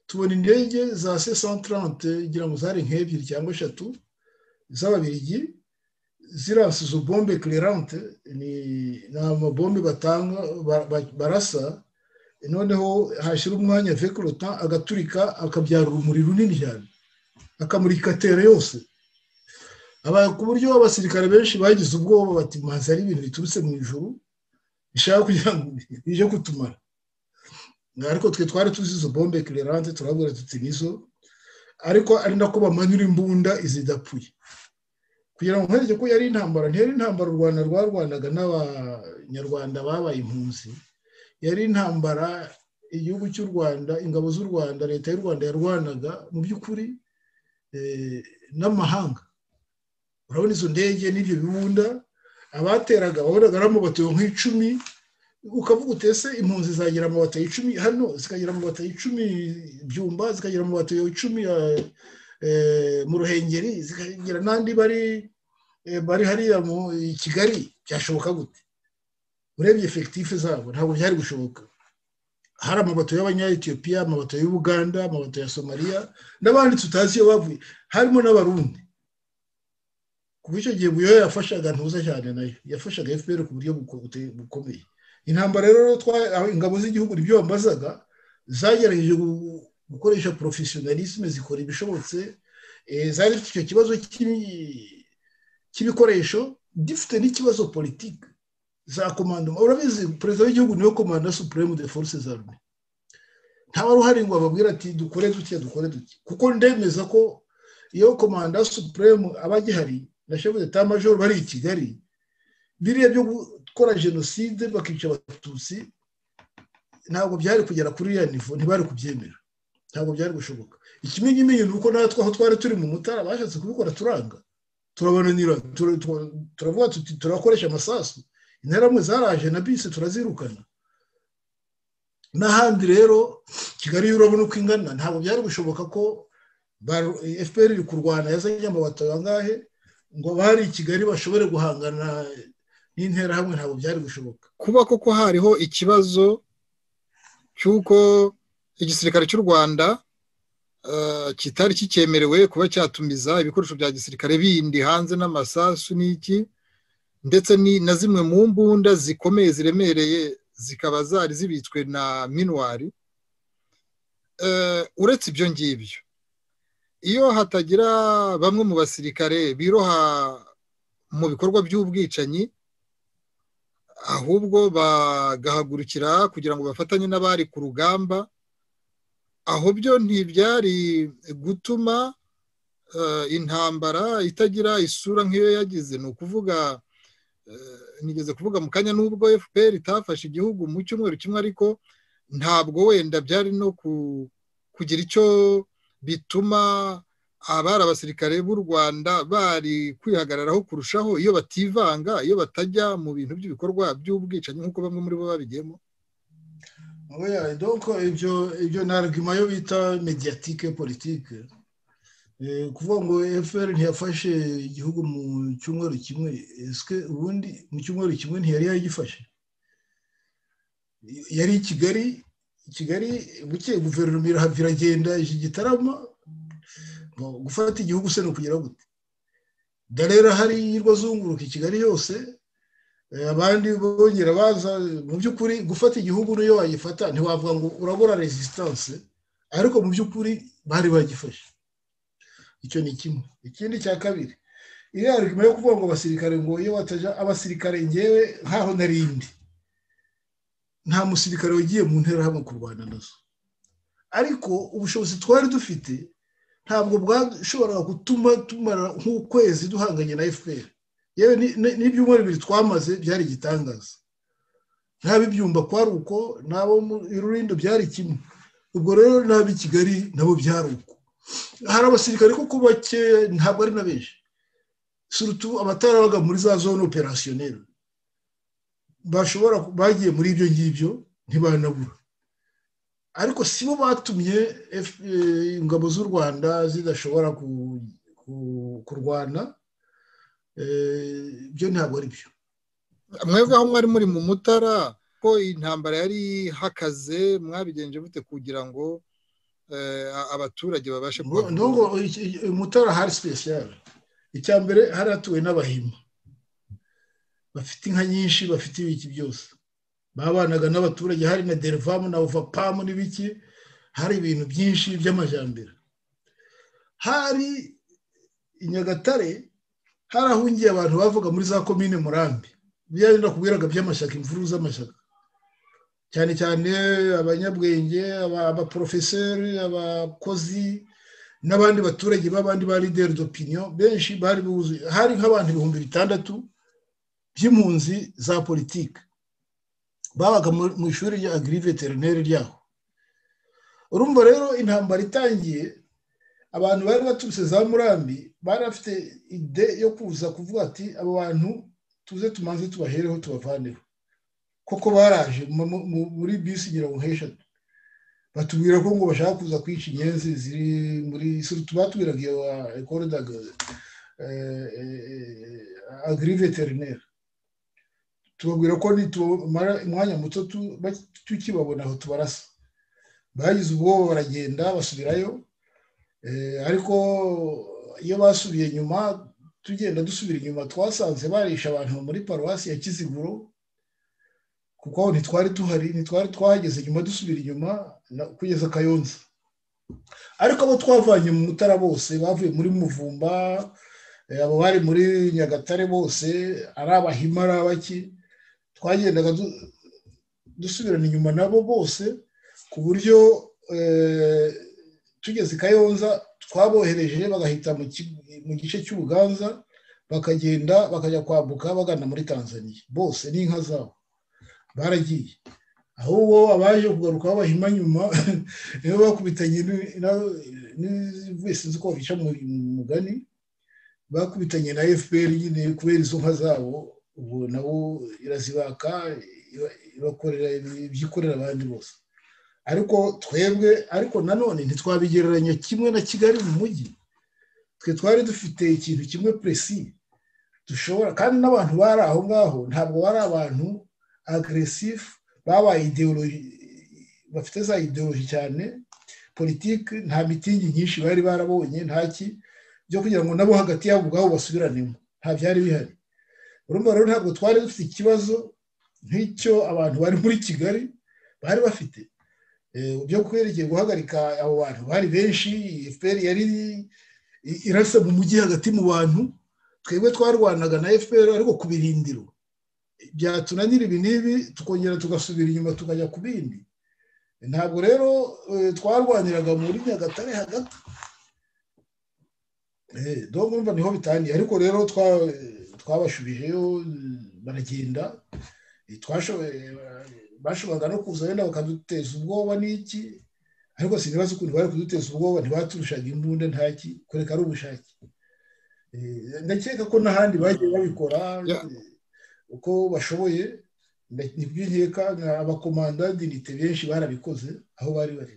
tubona indege za C130 ngira ngo zari nk'ebyiri cyangwa 3 z'ababirigi ziranse zo bombe éclairante ni amabombe batanga barasa noneho hashira umwanya avec le temps agaturika akabyara urumuri runini cyane akamurika tere yose ku buryo abasirikare benshi bagize ubwoba bati maze ari ibintu biturutse mu ijuru bishaka kugira ngo bije kutumara ariko twe twari tuzi zo bombe éclairante turabura tuti nizo ariko ari nako bamanyura imbunda izidapfuye kugira ngo nkwereke ko yari intambara u Rwanda rwarwanaga n'abanyarwanda babaye impunzi yari intambara igihugu cy'u Rwanda ingabo z'u Rwanda leta y'u Rwanda yarwanaga mu by'ukuri n'amahanga urabona izo ndege n'ibyo bibunda abateraga babonaga n'amabato nk'10 ukavuga utese impunzi zagira amabato 10 hano zikagira amabato 10 byumba zikagira amabato 10 mu Ruhengeri zikagira nandi bari hariya mu Kigali byashoboka gute urebye effectif zabo ntabwo byari gushoboka hari amabato y'abanya-Ethiopia amabato y'Uganda amabato ya Somalia n'abandi tutazi yo bavuye harimo n'abarundi kuko icyo gihe buyo yafashaga ntuza cyane nayo yafashaga FPR ku buryo bukomeye intambara rero ingabo z'igihugu nibyo bambazaga zagerageje gukoresha professionalisme zikora ibishobotse zari icyo kibazo cy'ibikoresho gifite n'ikibazo politique za commandement urabizi president w'igihugu niwe commandant supreme des forces armées nta waruhari ngo ababwira ati dukore duke kuko ndemeza ko iyo commandant supreme abagihari na chef d'état major bari i Kigali biriya byo gukora genocide bakica abatutsi ntabwo byari kugera kuri ya niveau ntibari kubyemera ntabwo byari gushoboka ikimenyimenyi nuko natwe aho twari turi mu Mutara bashatse kubikora turanga turabananira turavuga tuti turakoresha amasasu interamwe zaraje na bisi turazirukana n'ahandi rero Kigali urabona uko ingana ntabwo byari gushoboka ko FPR iri kurwana yazanye amabato yangahe ngo bari Kigali bashobore guhangana n'intera hamwe ntabwo byari gushoboka kuba koko hariho ikibazo cyuko igisirikare cy'u Rwanda kitari kikemerewe kuba cyatumiza ibikoresho bya gisirikare bindi hanze n'amasasu n'iki ndetse na zimwe mu mbunda zikomeye ziremereye zikaba zari zibitswe na minuwari uretse ibyo ngibyo iyo hatagira bamwe mu basirikare biroha mu bikorwa by'ubwicanyi ahubwo bagahagurukira kugira ngo bafatanye n'abari ku rugamba aho byo ntibyari gutuma intambara itagira isura nk'iyo yagize ni ukuvuga nigeze kuvuga mu kanya n'ubwo FPR itafashe igihugu mu cyumweru kimwe ariko ntabwo wenda byari no kugira icyo bituma abari abasirikare b'u Rwanda bari kwihagararaho kurushaho iyo bativanga, iyo batajya mu bintu by'ibikorwa by'ubwicanyi nk'uko bamwe muri bo babigiyemo? donc ibyo ni argument yo bita mediatique politique, kuvuga ngo FPR ntiyafashe igihugu mu cyumweru kimwe. Eske ubundi mu cyumweru kimwe ntiyari yagifashe? Yari Kigali buke guverinoma iragenda ije Gitarama, gufata igihugu se no kugira gute? Darera hari yirwa zunguruka Kigali yose, abandi bongera baza. Mu by'ukuri gufata igihugu niyo wayifata ntiwavuga ngo urabura resistance, ariko mu by'ukuri bari bagifashe. Icyo ni kimwe. Ikindi cya kabiri, iriya argument yo kuvuga ngo abasirikare, ngo iyo bataja abasirikare, ngewe nkaho narindi nta musirikare wagiye mu ntera hamwe kurwana nazo, ariko ubushobozi twari dufite ntabwo bwashoboraga gutuma tumara nk'ukwezi duhanganye na FPR. Yewe n'ibyumweru bibiri twamaze byari igitangaza. Ntabibyumba kwari uko, nabo mu Rulindo byari kimwe. Ubwo rero n'ab'i Kigali nabo byari uko. Hari abasirikare koko bake, ntabwo ari na benshi, surtout abatarabaga muri za zone opérationnelle, bagiye muri ibyo ngibyo ntibanabura. Ariko sibo batumye ingabo z'u Rwanda zidashobora kurwana. Byo ntabwo ari byo. Mwebwe aho mwari muri mu Mutara ko intambara yari hakaze, mwabigenje bute kugira ngo abaturage babashe kuba? Ndongo Mutara hari special. Icya mbere hari hatuwe n'Abahima bafite inka nyinshi, bafite ibiki byose, babanaga n'abaturage. Hari na Dervamu na Ovapamu n'ibiki, hari ibintu byinshi by'amajambere. Hari i Nyagatare harahungiye abantu bavuga muri za komine Murambi, byagenda kubwiraga by'amashyaka, imvuru z'amashyaka, cyane cyane abanyabwenge, abaprofeseri, abakozi n'abandi baturage b'abandi ba leader d'opinion benshi bari buzuye. Hari nk'abantu 6,000 by'impunzi za politike babaga mu ishuri rya agri veterinaire ryaho. Urumva rero intambara itangiye, abantu bari baturutse za Murambi bari bafite ide yo kuza kuvuga ati abo bantu tuze tumanze tubahereho tubavaneho. Koko baraje muri bisi ngira ngo nk'eshatu, batubwira ko ngo bashaka kuza kwica inyenzi ziri muri surtout batubwiraga iyo école agri veterinaire. Tubabwira ko nitumara umwanya muto tukibabona aho tubarasa. Bagize ubwoba baragenda basubirayo, ariko iyo basubiye nyuma, tugenda dusubira inyuma, twasanze barisha abantu muri paruwasi ya Kiziguro, kuko ntitwari twahageze nyuma, dusubira inyuma kugeza Kayonza. Ariko abo twavanye mu Mutara bose bavuye muri Muvumba, abo bari muri Nyagatare bose, ari Abahima ari abaki, twagendaga dusubirana inyuma nabo bose, ku buryo tugeze Kayonza twabohereje bagahita mu gice cy'Ubuganza, bakagenda bakajya kwambuka bagana muri Tanzania. Bose n'inka zabo baragiye. Ahubwo abaje kugaruka b'Abahima nyuma nibo bakubitanye sinzi ko bica mu mugani, bakubitanye na FPR nyine kubera izo nka zabo. Ubu nabo irazibaka, ibakorera ibyikorera abandi bose. Ariko twebwe, ariko nanone ntitwabigereranya kimwe na Kigali mu mujyi. Twe twari dufite ikintu kimwe précis dushobora, kandi n'abantu bari aho ngaho ntabwo bari abantu agressif, babaye ideologie, bafite za ideologie cyane politique. Nta mitingi nyinshi bari barabonye, ntaki byo kugira ngo nabo hagati yabo ubwabo basubiranemo, nta byari bihari. Urumva rero ntabwo twari dufite ikibazo nk'icyo abantu bari muri Kigali bari bafite. Byo kwerekeye guhagarika abo bantu bari benshi. FPR yari irasa mu mujyi hagati mu bantu, twebwe twarwanaga na FPR ariko ku birindiro. Byatunanira ibi n'ibi tukongera tugasubira inyuma tukajya ku bindi. Ntabwo rero twarwaniraga muri Nyagatare hagati. Donc urumva niho bitangiye. Ariko rero twabashubijeyo baragenda. Bashoboraga no kuza wenda bakaduteza ubwoba n'iki, ariko sinibaza ukuntu bari kuduteza ubwoba ntibaturushaga imbunda ntaki kureka ari ubushake ndakeka ko n'ahandi bagiye babikora uko bashoboye nibyo nkeka abakomanda dinite benshi barabikoze aho bari bari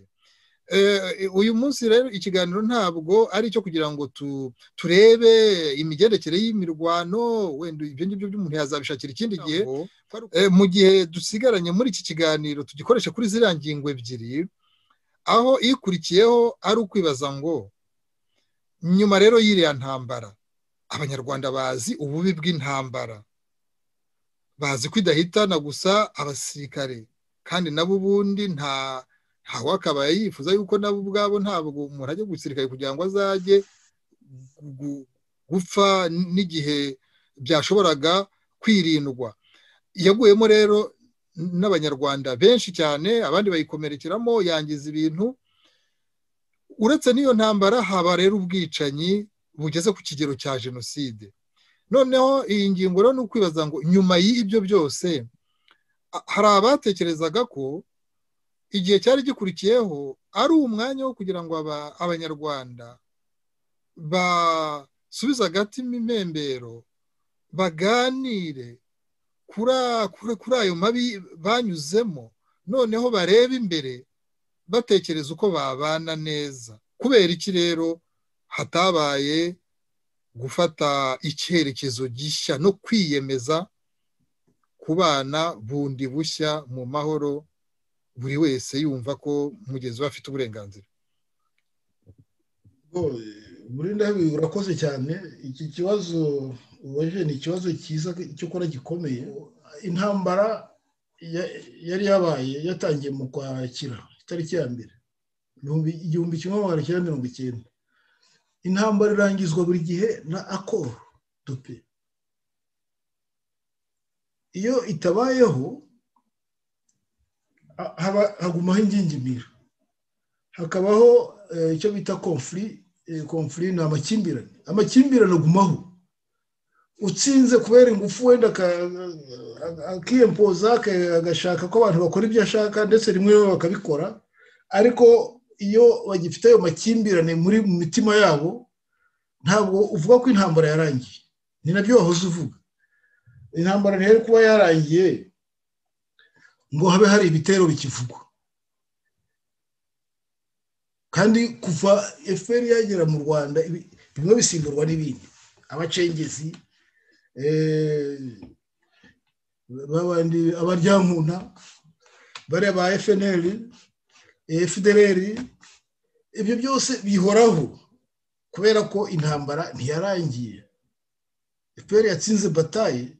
uyu munsi rero ikiganiro ntabwo ari icyo kugira ngo turebe imigendekere y'imirwano wenda ibyo ngibyo by'umuntu yazabishakira ikindi gihe mu gihe dusigaranye muri iki kiganiro tugikoresha kuri ziriya ngingo ebyiri aho ikurikiyeho ari ukwibaza ngo nyuma rero y'iriya ntambara abanyarwanda bazi ububi bw'intambara bazi ko idahitana gusa abasirikare kandi nabo ubundi ntawe akabaye yifuza yuko nabo ubwabo ntabwo umuntu ajya gusirikare kugira ngo azajye gupfa n'igihe byashoboraga kwirindwa yaguyemo rero n'abanyarwanda benshi cyane abandi bayikomerekeramo yangiza ibintu uretse n'iyo ntambara haba rero ubwicanyi bugeze ku kigero cya jenoside noneho iyi ngingo rero ni ukwibaza ngo nyuma y'ibyo byose hari abatekerezaga ko igihe cyari gikurikiyeho ari umwanya wo kugira ngo abanyarwanda basubize agatima impembero baganire kuri ayo mabi banyuzemo noneho barebe imbere batekereza uko babana neza kubera iki rero hatabaye gufata icyerekezo gishya no kwiyemeza kubana bundi bushya mu mahoro buri wese yumva ko mugenzi we afite uburenganzira urakoze cyane iki kibazo ubaje ni ikibazo cyiza cyo gukora gikomeye intambara yari yabaye yatangiye mu Kwakira itariki ya mbere 1990 intambara irangizwa buri gihe na accord de paix iyo itabayeho hagumaho ingingimira hakabaho icyo bita conflit ni amakimbirane agumaho utsinze kubera ingufu wenda akiyempoza agashaka ko abantu bakora ibyo ashaka ndetse rimwe bakabikora ariko iyo bagifite ayo makimbirane muri mu mitima yabo ntabwo uvuga ko intambara yarangiye ni nabyo wahoze uvuga intambara rero kuba yarangiye ngo habe hari ibitero bikivugwa kandi kuva FPR yagera mu Rwanda bimwe bisimburwa n'ibindi abacengezi babandi abaryankuna bare ba FNL FDLR ibyo byose bihoraho kubera ko intambara ntiyarangiye FPR yatsinze bataye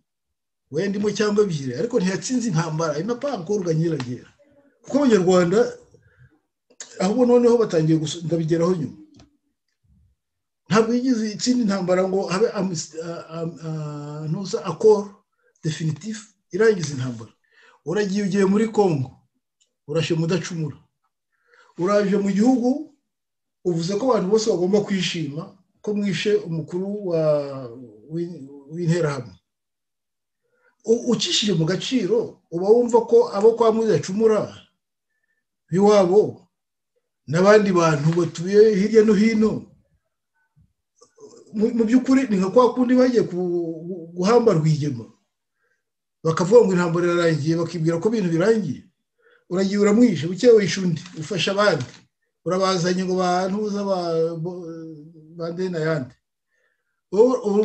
wendimo cyangwa ebyiri ariko ntiyatsinze intambara inapankorwa nyiragera kuko abanyarwanda ahubwo noneho batangiye ndabigeraho nyuma ntabwo yigize itsinda intambara ngo habe nuza accord definitif irangiza intambara uragiye ugiye muri Congo urashe mudacumura uraje mu gihugu uvuze ko abantu bose bagomba kwishima ko mwishe umukuru w'interahamwe ucishije mu gaciro uba wumva ko abo kwa mudacumura biwabo n'abandi bantu batuye hirya no hino mu by'ukuri ni nka kwa kundi bagiye guhamba Rwigema bakavuga ngo intambara irarangiye bakibwira ko ibintu birangiye uragiye uramwishe buke wishe undi ufasha abandi urabazanye ngo bantuza bande na yandi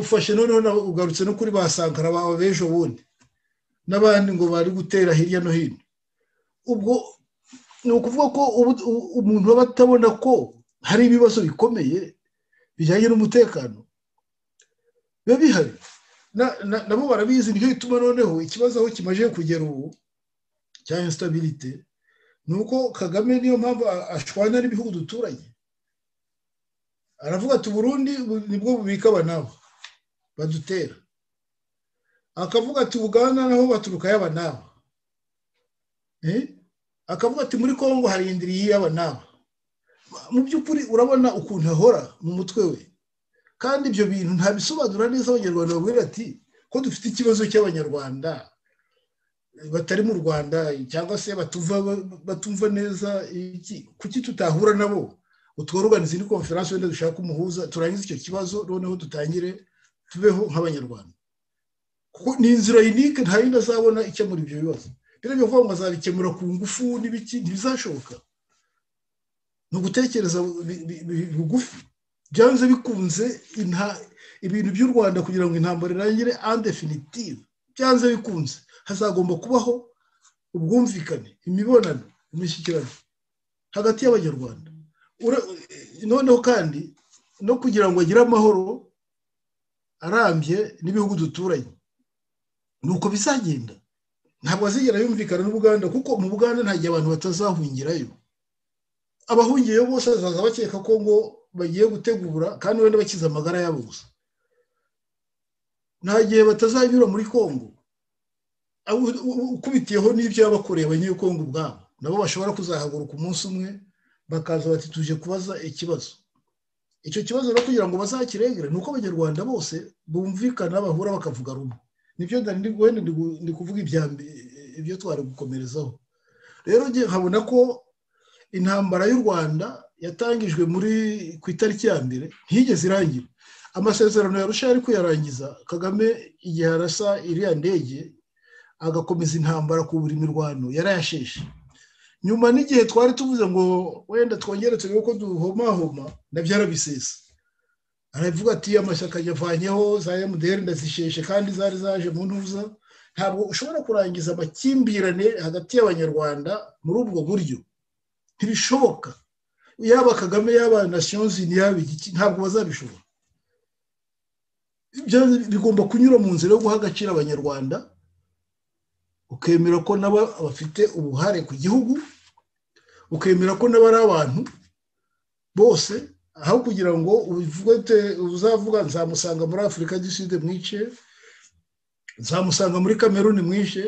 ufashe noneho ugarutse no kuri basankara bawe bejo bundi n'abandi ngo bari gutera hirya no hino ubwo ni ukuvuga ko umuntu aba atabona ko hari ibibazo bikomeye bijyanye n'umutekano biba bihari nabo barabizi nicyo gituma noneho ikibazo aho kimaze kugera ubu cya instabilité ni uko Kagame niyo mpamvu ashwana n'ibihugu duturanye aravuga ati Burundi nibwo bubika abanabo badutera akavuga ati Uganda naho baturuka y'abanabo akavuga ati muri Kongo hari indiri y'abanabo mu by'ukuri urabona ukuntu ahora mu mutwe we kandi ibyo bintu ntabisobanura neza abanyarwanda babwira ati ko dufite ikibazo cy'abanyarwanda batari mu Rwanda cyangwa se batumva neza kuki tutahura nabo utworuganiza ni conference wenda dushaka umuhuza turangiza icyo kibazo noneho dutangire tubeho nk'abanyarwanda kuko ni inzira unique nta yindi azabona ikemura ibyo bibazo rero byo vuga ngo azabikemura ku ngufu n'ibiki ntibizashoboka no gutekereza bugufi byanze bikunze ibintu by'u Rwanda kugira ngo intambara irangire en definitive byanze bikunze hazagomba kubaho ubwumvikane imibonano imishyikirano hagati y'abanyarwanda noneho kandi no kugira ngo agire amahoro arambye n'ibihugu duturanye nuko bizagenda ntabwo azigera yumvikana n'Ubuganda kuko mu Buganda nta gihe abantu batazahungirayo abahungiyeyo bose bazaza bakeka ko ngo bagiye gutegura kandi wenda bakiza amagara yabo gusa nta gihe batazanyura muri Kongo ukubitiyeho n'ibyo yabakoreye abanyekongo ubwabo nabo bashobora kuzahaguruka umunsi umwe bakaza bati tuje kubaza ikibazo icyo kibazo no kugira ngo bazakirengere nuko abanyarwanda bose bumvikana bahura bakavuga rumwe nibyo ndi kuvuga ibyo twari gukomerezaho rero ngiye nkabona ko intambara y'u Rwanda yatangijwe ku itariki ya mbere ntiyigeze irangira amasezerano yarusha ari kuyarangiza Kagame igihe arasa iriya ndege agakomeza intambara ku buri mirwano yarayasheshe nyuma n'igihe twari tuvuze ngo wenda twongere turebe ko duhomahoma nabyo arabisesa aravuga ati amashyaka yavanyeho za MDR ndazisheshe kandi zari zaje mu ntuza ntabwo ushobora kurangiza amakimbirane hagati y'abanyarwanda muri ubwo buryo ntibishoboka yaba Kagame yaba Nations Unies ntabwo bazabishobora bigomba kunyura mu nzira yo guha agaciro abanyarwanda ukemera ko nabo bafite ubuhare ku gihugu ukemera ko nabo ari abantu bose aho kugira ngo uzavuga nzamusanga muri Afurika du Sud mwice nzamusanga muri Cameroon mwice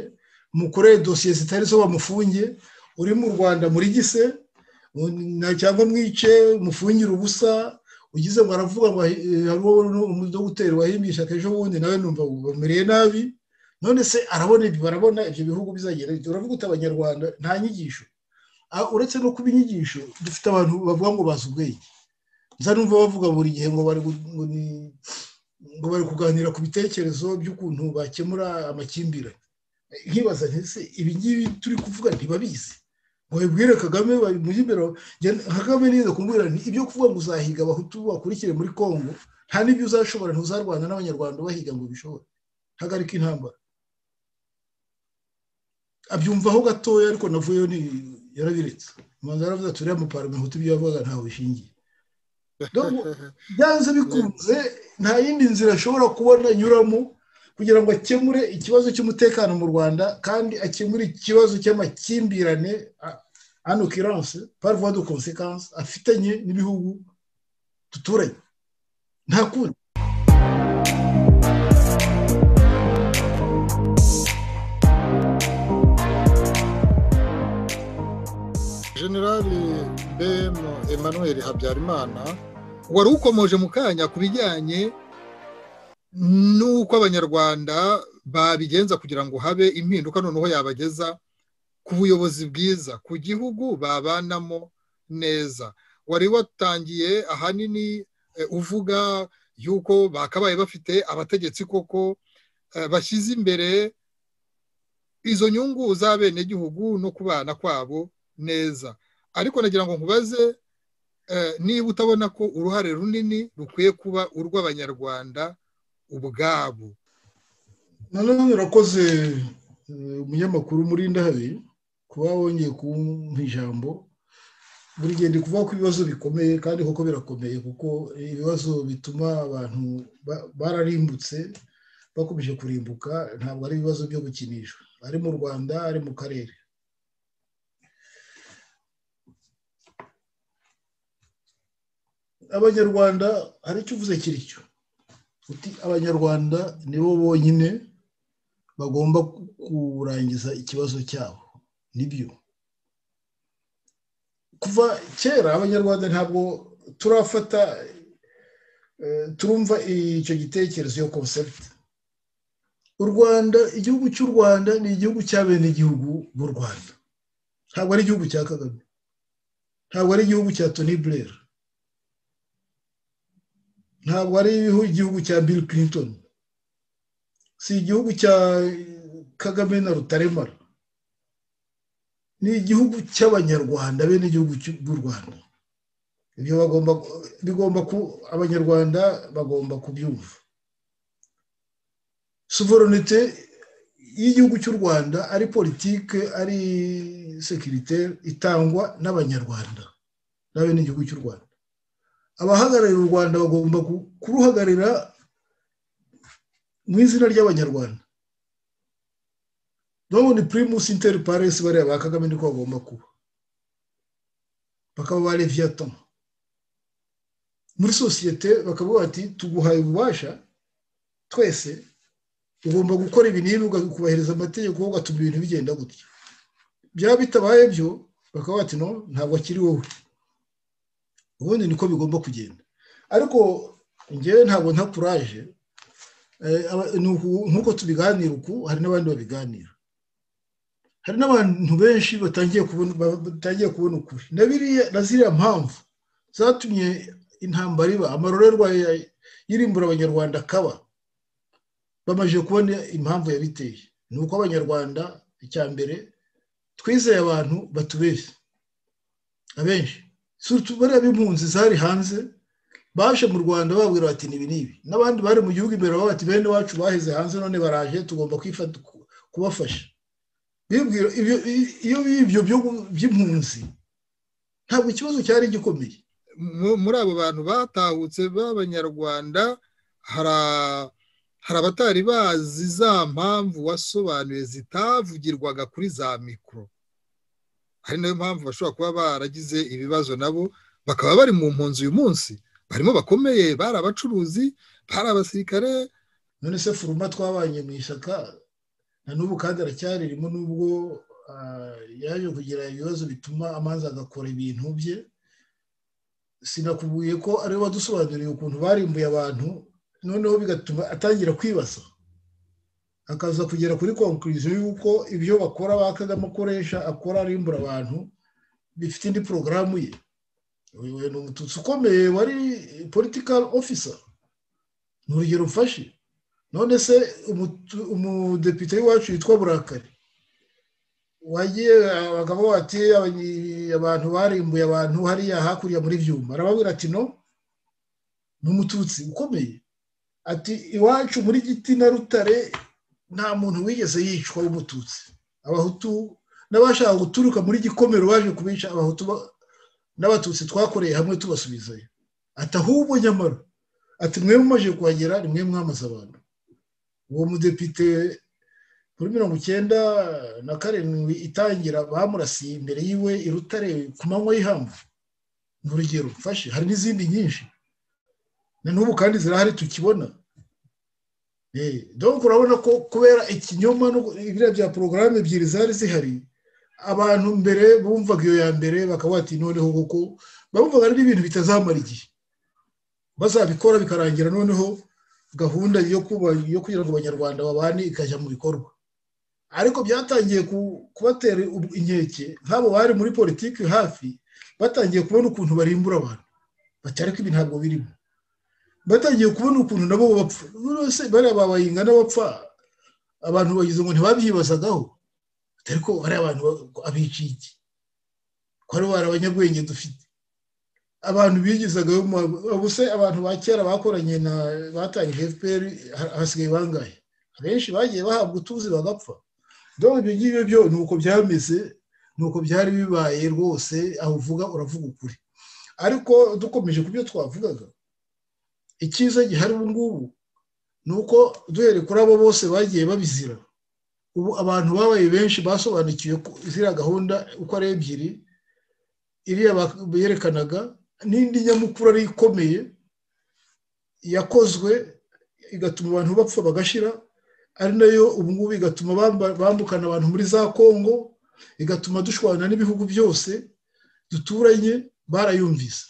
mukoreye dosiye zitari zo bamufunge uri mu Rwanda muri gise cyangwa mwice mufungire ubusa ugize ngo aravuga ngo hariho umudogiteri wahimbisha ejo bundi nawe numva bamereye nabi none se barabona ibyo bihugu bizagera uravuga uti abanyarwanda nta nyigisho uretse no kuba inyigisho dufite abantu bavuga ngo bazi ubwenge nza numva bavuga buri gihe ngo bari kuganira ku bitekerezo by'ukuntu bakemura amakimbirane nkibaza ntese ibi ngibi turi kuvuga ntibabizi ngo bibwire Kagame bari imbere Kagame nize kumbwira ibyo kuvuga ngo uzahiga abahutu bakurikire muri Kongo nta n'ibyo uzashobora ntuzarwana n'abanyarwanda bahiga ngo bishobore hagarika intambara abyumvaho gatoya ariko navuyeyo yarabiretse manza yaravuze ati uriya muparame hutu ibyo yavuga ntaho bishingiye byanze bikunze nta yindi nzira ashobora kubona nyuramo kugira ngo akemure ikibazo cy'umutekano mu Rwanda kandi akemure ikibazo cy'amakimbirane en occurrence par voie de conséquence afitanye n'ibihugu duturanye nta kundi Generali BM Emmanuel Habyarimana wari ukomoje mu kanya ku bijyanye n'uko abanyarwanda babigenza kugira ngo habe impinduka noneho yabageza ku buyobozi bwiza ku gihugu babanamo neza wari watangiye ahanini uvuga yuko bakabaye bafite abategetsi koko bashyize imbere izo nyungu z'abenegihugu no kubana kwabo neza ariko nagira ngo nkubaze niba utabona ko uruhare runini rukwiye kuba urw'abanyarwanda ubwabo. Nanone urakoze umunyamakuru muri Ndahabi kuba wongeye kumpa ijambo buri gihe ndi kuvuga ko ibibazo bikomeye kandi koko birakomeye kuko ibibazo bituma abantu bararimbutse bakomeje kurimbuka ntabwo ari ibibazo byo gukinisha ari mu Rwanda ari mu karere. Abanyarwanda hari icyo uvuze kiri cyo uti abanyarwanda nibo bonyine bagomba kurangiza ikibazo cyabo nibyo kuva kera abanyarwanda ntabwo turumva icyo gitekerezo yo concept u Rwanda, igihugu cy'u Rwanda ni igihugu cy'abene igihugu b'u Rwanda, ntabwo ari igihugu cya Kagame, ntabwo ari igihugu cya Tony Blair, ntabwo ari igihugu cya Bill Clinton, si igihugu cya Kagame na Rutaremara, ni igihugu cy'abanyarwanda, bene igihugu b'u Rwanda. Ibyo abanyarwanda bagomba kubyumva. Souveraineté y'igihugu cy'u Rwanda ari politike, ari sécuritaire, itangwa n'abanyarwanda n'abene igihugu cy'u Rwanda. Abahagararira u Rwanda bagomba kuruhagararira mu izina ry'abanyarwanda. Donc ni primus inter pares, bariya ba Kagame niko bagomba kuba, bakaba ba Leviathan muri sosiyete, bakavuga bati tuguhaye ububasha twese, ugomba gukora ibi n'ibi, ukubahiriza amategeko, ugatuma ibintu bigenda gutya. Byaba bitabaye byo bakaba bati no, ntabwo akiri wowe. Ubundi niko bigomba kugenda. Ariko njyewe ntabwo nta courage, nkuko tubiganira uku, hari n'abandi babiganira. Hari n'abantu benshi batangiye kubona ukuri. Na ziriya mpamvu zatumye intambara iba, amarorerwa yirimbura abanyarwanda akaba, bamaze kubona impamvu yabiteye. Ni uko abanyarwanda, icya mbere, twizeye abantu batubeshya. Abenshi surtout bariya b'impunzi zari hanze baje mu Rwanda babwira bati nibi nibi, n'abandi bari mu gihugu imbere baba bati bene wacu baheze hanze none baraje, tugomba kwifata kubafasha. Bibwira ibyo by'impunzi ntabwo ikibazo cyari gikomeye. Muri abo bantu batahutse b'abanyarwanda hari abatari bazi za mpamvu wasobanuye zitavugirwaga kuri za mikoro. Hari nayo mpamvu bashobora kuba baragize ibibazo nabo, bakaba bari mu mpunzi uyu munsi, barimo bakomeye, bari abacuruzi, bari abasirikare. None se Furuma twabanye mu ishyaka na n'ubu kandi aracyaririmo, n'ubwo yaje kugira ibibazo bituma amanza agakora ibintu bye. Sinakubwiye ko ari we wadusobanuriye ukuntu barimbuye abantu, noneho bigatuma atangira kwibaza, akaza kugera kuri conclusion y'uko ibyo bakora ba Kagame akoresha, akora arimbura abantu, bifite indi porogaramu ye. Uyu ni umututsi ukomeye wari political officer, ni urugero mfashe. None se umudepite w'iwacu yitwa Burakari wagiye abagabo bati abantu barimbuye abantu hariya hakurya muri Byuma, arababwira ati no, ni umututsi ukomeye, ati iwacu muri Giti na Rutare nta muntu wigeze yicwa w'umututsi. Abahutu n'abashaka guturuka muri Gikomero baje kubica abahutu n'abatutsi twakoreye hamwe tubasubizayo. Ati ahubwo nyamara, ati mwe mumaje kuhagera ni mwe mwamaze abantu. Uwo mudepite muri 1997 itangira bamurasiye imbere yiwe i Rutare ku manywa y'ihangu. Ni urugero mfashe, hari n'izindi nyinshi na n'ubu kandi zirahari tukibona. Donc urabona ko kubera ikinyoma n'ibira bya porogaramu ebyiri zari zihari, abantu mbere bumvaga iyo ya mbere bakaba bati noneho kuko bumvaga ari ibintu bitazamara igihe, bazabikora bikarangira, noneho gahunda yo kugira ngo abanyarwanda babane ikajya mu bikorwa. Ariko byatangiye kubatera inkeke, nk'abo bari muri politiki hafi, batangiye kubona ukuntu barimbura abantu, batari ko ibi ntabwo birimo. Batangiye kubona ukuntu nabo bapfa, nose bari ababayinga n'abapfa, abantu bagize ngo ntibabyibazagaho, ariko bari abantu abiciki ko ari abanyabwenge dufite, abantu bigizagayo. Ubuse abantu ba kera bakoranye na batangije FPR hasigaye bangahe? Abenshi bagiye bahabwa utuzi bagapfa. Donc ibyo ngibyo byo nuko byameze, nuko byari bibaye rwose. Aho uvuga uravuga ukuri. Ariko dukomeje kubyo twavugaga, icyiza gihari ubu ngubu nuko duhere kuri abo bose bagiye babizira. Ubu abantu babaye benshi basobanukiwe ko izira gahunda uko ari ebyiri, iriya yerekanaga n'indi nyamukuru ari ikomeye yakozwe igatuma abantu bapfa bagashira, ari nayo ubu ngubu igatuma bambukana abantu muri za Kongo, igatuma dushwana n'ibihugu byose duturanye. Barayumvise,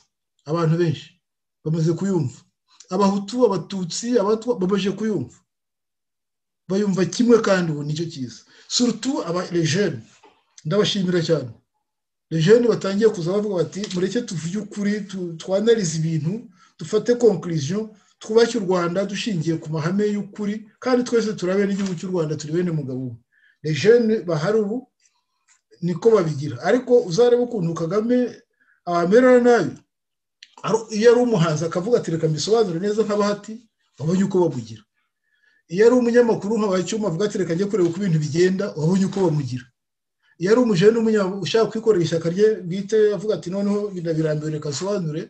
abantu benshi bamaze kuyumva, abahutu, abatutsi, abatwa bamaze kuyumva. bayumva kimwe kandi ubu nicyo cyiza surtout les jeunes ndabashimira cyane les jeunes batangiye kuza bavuga bati mureke tuvuge ukuri twanalize ibintu dufate conclusion twubake u Rwanda dushingiye ku mahame y'ukuri kandi twese turabe n'igihugu cy'u Rwanda turi bene mugabo les jeunes bahari ubu niko babigira ariko uzareba ukuntu Kagame abamerera nabi iyo ari umuhanzi akavuga ati reka mbisobanure neza nk'abahati wabonye uko bamugira iyo ari umunyamakuru nk'abacyuma avuga ati reka njye kureba uko ibintu bigenda wabonye uko bamugira iyo ari umujene ushaka kwikorera ishyaka rye bwite avuga ati noneho binabirambiwe reka asobanure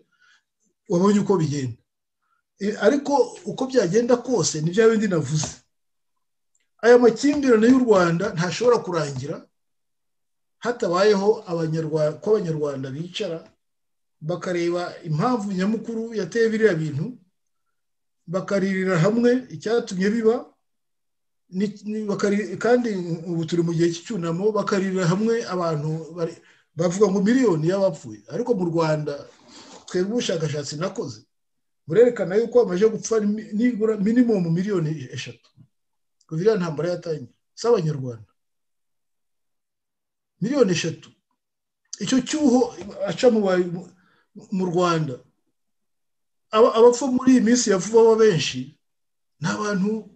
wabonye uko bigenda ariko uko byagenda kose ni bya bindi navuze aya makimbirane y'u Rwanda ntashobora kurangira hatabayeho abanyarwanda bicara bakareba impamvu nyamukuru yateye biriya bintu bakaririra hamwe icyatumye biba kandi ubu turi mu gihe cy'icyunamo bakaririra hamwe abantu bavuga ngo miliyoni y'abapfuye ariko mu Rwanda twebwe ubushakashatsi nakoze burerekana yuko bamaze gupfa nibura minimum miliyoni 3 kuva iriya ntambara yatangiye z'abanyarwanda miliyoni 3 icyo cyuho aca mu Rwanda abapfa muri iyi minsi ya vuba benshi ni abantu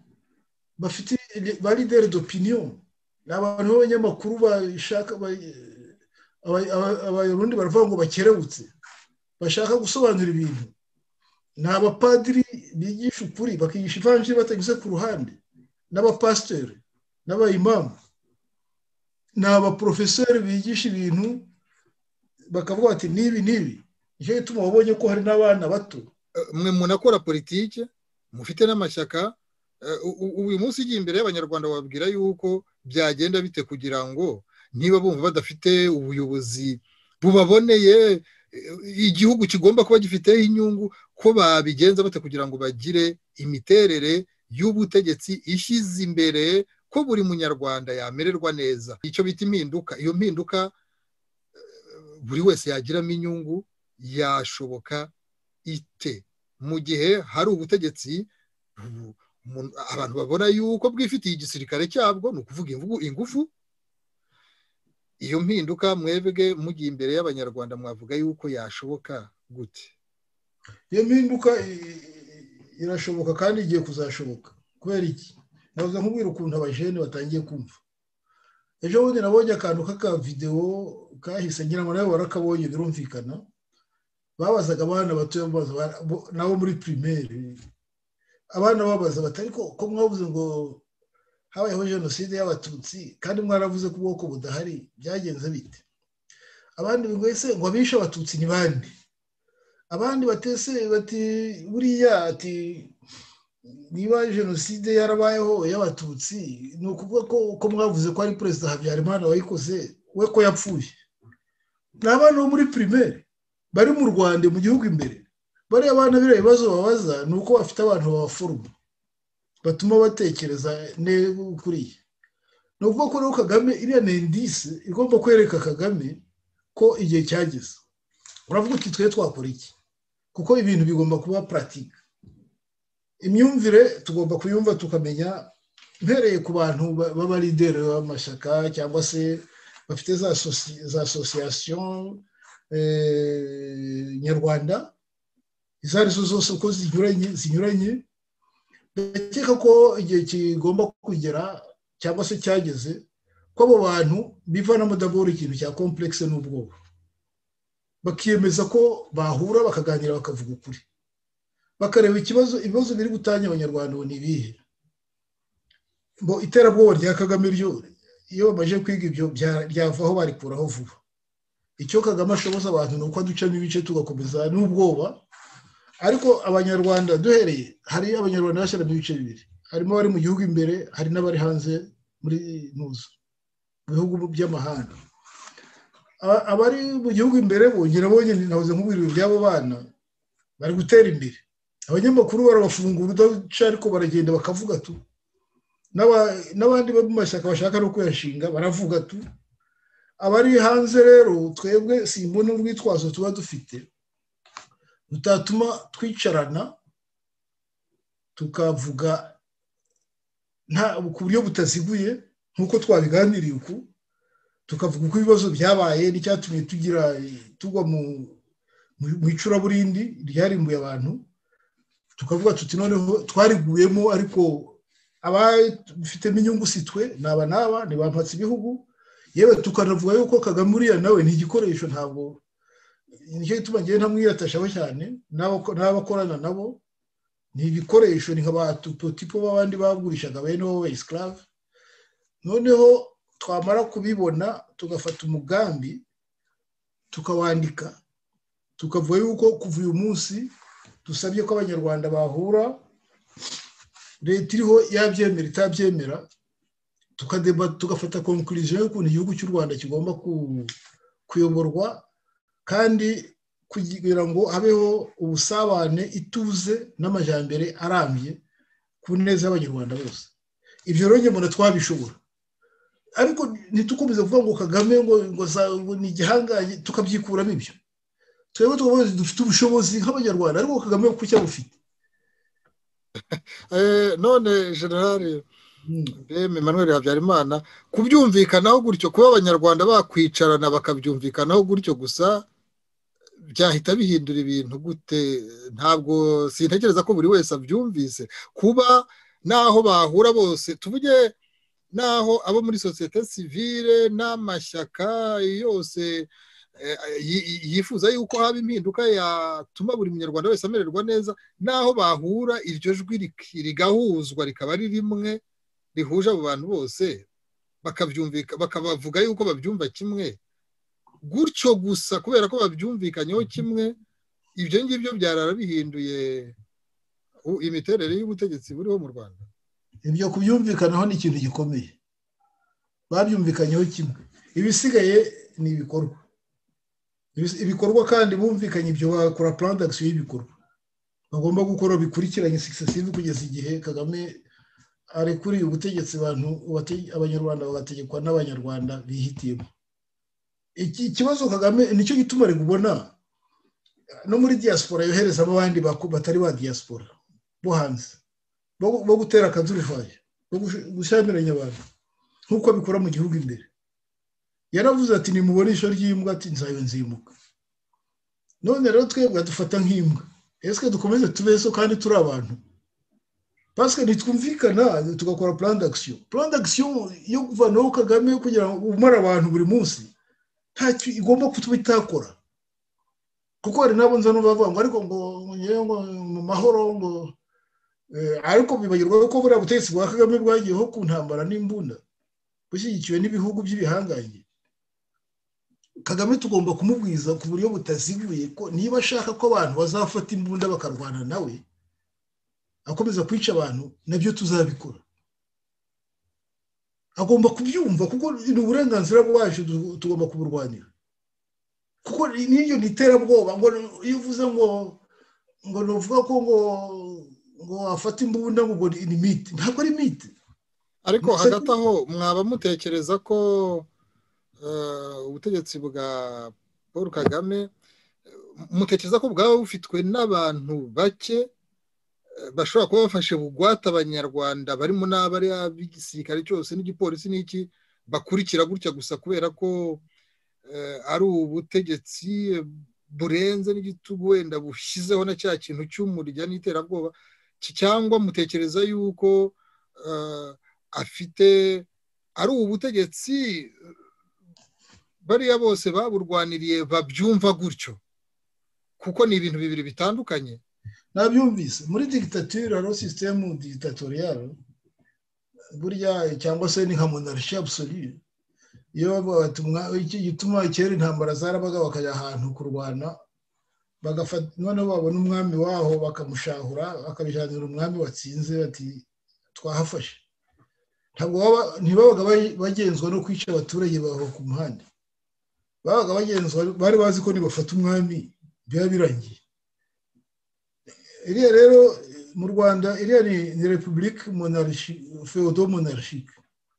bafite ba leader d'opinion ni abantu b'abanyamakuru bashaka abarundi baravuga ngo bakerebutse bashaka gusobanura ibintu ni abapadiri bigisha ukuri bakigisha ivanjiri batanyuze ku ruhande n'abapasiteri n'abayimamu ni abaprofeseri bigisha ibintu bakavuga bati nibi nicyo gituma wabonye ko hari n'abana bato mwe munakora politike mufite n'amashyaka uyu munsi igiye imbere y'abanyarwanda babwira yuko byagenda bite kugira ngo niba bumva badafite ubuyobozi bubaboneye igihugu kigomba kuba gifiteho inyungu ko babigenza bate kugira ngo bagire imiterere y'ubutegetsi ishyize imbere ko buri munyarwanda yamererwa neza icyo bita impinduka iyo mpinduka buri wese yagiramo inyungu yashoboka ite mu gihe hari ubutegetsi abantu babona yuko bwifitiye igisirikare cyabwo ni ukuvuga ingufu iyo mpinduka mwebwe mugiye imbere y'abanyarwanda mwavuga yuko yashoboka gute iyo mpinduka irashoboka kandi igiye kuzashoboka kubera iki navuze nkubwira ukuntu abajene batangiye kumva ejo bundi nabonye akantu k'akavideo kahise ngira ngo nawe warakabonye birumvikana babazaga abana batoya nabo muri primaire abana babaza batari ko mwavuze ngo habayeho jenoside y'abatutsi kandi mwaravuze ko ubwoko budahari byagenze bite abandi bigwese ngo abishe abatutsi ni bande abandi batese bati buriya ati niba jenoside yarabayeho y'abatutsi ni ukuvuga ko mwavuze ko ari perezida Habyarimana wayikoze we ko yapfuye n'abana bo muri primaire bari mu Rwanda mu gihugu imbere bari abana bire ibibazo babaza nuko bafite abantu babaforuma batuma batekereza kuriye no kuvuga ko Kagame iriya indice igomba kwereka Kagame ko igihe cyageze uravuga uti twe twakora iki kuko ibintu bigomba kuba pratique imyumvire tugomba kuyumva tukamenya mpereye ku bantu baba leader b'amashyaka cyangwa se bafite za association nyarwanda izarizo zose uko zinyuranye ndakeka ko igihe kigomba kugera cyangwa se cyageze ko abo bantu bivanamo d'abord ikintu cya complexe n'ubwoba bakiyemeza ko bahura bakaganira bakavuga ukuri bakareba ibibazo biri gutanya abanyarwanda ni ibihe bo iterabwoba rya Kagame ryo iyo bamaze kwiga ibyo byavaho barikuraho vuba icyo Kagame ashoboza abantu nuko aducamo ibice tugakomeza n'ubwoba ariko abanyarwanda duhereye hari abanyarwanda bashyira mu bice bibiri harimo abari mu gihugu imbere hari n'abari hanze muri nuzo mu bihugu by'amahanga abari mu gihugu imbere bongera nahoze nkubwira by'abo bana bari gutera imbere abanyamakuru barabafungura udaca ariko baragenda bakavuga tu n'abandi bo mu mashyaka bashaka no kuyashinga baravuga tu abari hanze rero twebwe simbona urwitwazo tuba dufite utatuma twicarana tukavuga ku buryo butaziguye nk'uko twabiganiriye uku tukavuga uko ibibazo byabaye n'icyatumye tugwa mu icuraburindi ryarimbuye abantu tukavuga tuti noneho twariguyemo ariko abafitemo inyungu si twe n'aba ntibampatse ibihugu yewe tukanavuga yuko Kagame uriya nawe ni igikoresho ntabwo nicyo gituma ngewe ntamwiyatashaho cyane n'abakorana nabo ni ibikoresho ni nk'abatupotipo b'abandi bagurishaga bene wowe esclave noneho twamara kubibona tugafata umugambi tukawandika tukavuga yuko kuva uyu munsi dusabye ko abanyarwanda bahura leta iriho yabyemera itabyemera tugafata conclusion y'ukuntu igihugu cy'u Rwanda kigomba kuyoborwa kandi kugira ngo habeho ubusabane ituze n'amajyambere arambye ku neza y'abanyarwanda bose ibyo rero mbona twabishobora ariko ntitukomeze kuvuga ngo Kagame ngo ni igihangaye tukabyikuramo ibyo twebwe dufite ubushobozi nk'abanyarwanda ariko Kagame kuki abufite none generale Emmanuel Habyarimana kubyumvikanaho gutyo kuba abanyarwanda bakwicarana bakabyumvikanaho gutyo gusa byahita bihindura ibintu gute ntabwo sintekereza ko buri wese abyumvise kuba naho bahura bose tuvuge naho abo muri sosiyete sivile n'amashyaka yose yifuza yuko haba impinduka yatuma buri munyarwanda wese amererwa neza naho bahura iryo jwi rigahuzwa rikaba ari rimwe rihuje abo bantu bose bakabavuga yuko babyumva kimwe gutyo gusa kubera ko babyumvikanyeho kimwe ibyo ngibyo byarara bihinduye imiterere y'ubutegetsi buriho mu Rwanda ibyo kubyumvikanaho ni ikintu gikomeye babyumvikanyeho kimwe ibisigaye ni ibikorwa kandi bumvikanye ibyo bakora plan d'action y'ibikorwa bagomba gukora bikurikiranye successive kugeza igihe Kagame arekuriye ubutegetsi abanyarwanda bagategekwa n'abanyarwanda bihitiyemo ikibazo Kagame nicyo gituma ari kubona no muri diaspora yoherezamo abandi batari ba diaspora bo hanze bo gutera akadurivaye bo gushyamiranya abantu nk'uko bikora mu gihugu imbere yaravuze ati nimubone ishyo ry'imbwa ati nzayo nzimuka none rero twebwe dufata nk'imbwa ese dukomeze tubeso kandi turi abantu parce que nitwumvikana tugakora plan d'action yo kuvanaho Kagame kugira ngo umara abantu buri munsi ntacyo igomba kutuba itakora kuko hari nabo nza n'ubavuga ngo ariko ngo mu mahoro ngo ariko bibagirwa ko buriya butegetsi bwa Kagame bwagiyeho ku ntambara n'imbunda bushyigikiwe n'ibihugu by'ibihangange Kagame tugomba kumubwiza ku buryo butaziguye ko niba ashaka ko abantu bazafata imbunda bakarwana nawe akomeza kwica abantu nabyo tuzabikora agomba kubyumva kuko ni uburenganzira bwacu tugomba kuburwanira kuko niyo niterabwoba ngo iyo uvuze ngo nuvuga ko ngo afata imbunda ngo ni miti ntabwo ari miti ariko hagati aho mwaba mutekereza ko ubutegetsi bwa Paul Kagame mutekereza ko bwaba bufitwe n'abantu bake bashobora kuba bafashe bugwata abanyarwanda barimo n'abari ab'igisirikare cyose n'igipolisi n'iki bakurikira gutya gusa kubera ko ari ubutegetsi burenze n'igitugu wenda bushyizeho na cya kintu cy'umurya n'iterabwoba cyangwa mutekereza yuko afite ari ubutegetsi bariya bose baburwaniriye babyumva gutyo kuko ni ibintu bibiri bitandukanye nabyumvise muri dictature aro système dictatorial burya cyangwa se ni nka monarchie absolue iyo batumwa iki gituma kera intambara zarabaga bakajya ahantu kurwana bagafata noneho babona umwami waho bakamushahura akabijyanira umwami watsinze bati twahafashe ntibabaga bagenzwa no kwica abaturage baho ku muhanda babaga bagenzwa bari bazi ko nibafata umwami biba birangiye iriya rero mu Rwanda iriya ni republique monarchie féodal monarchique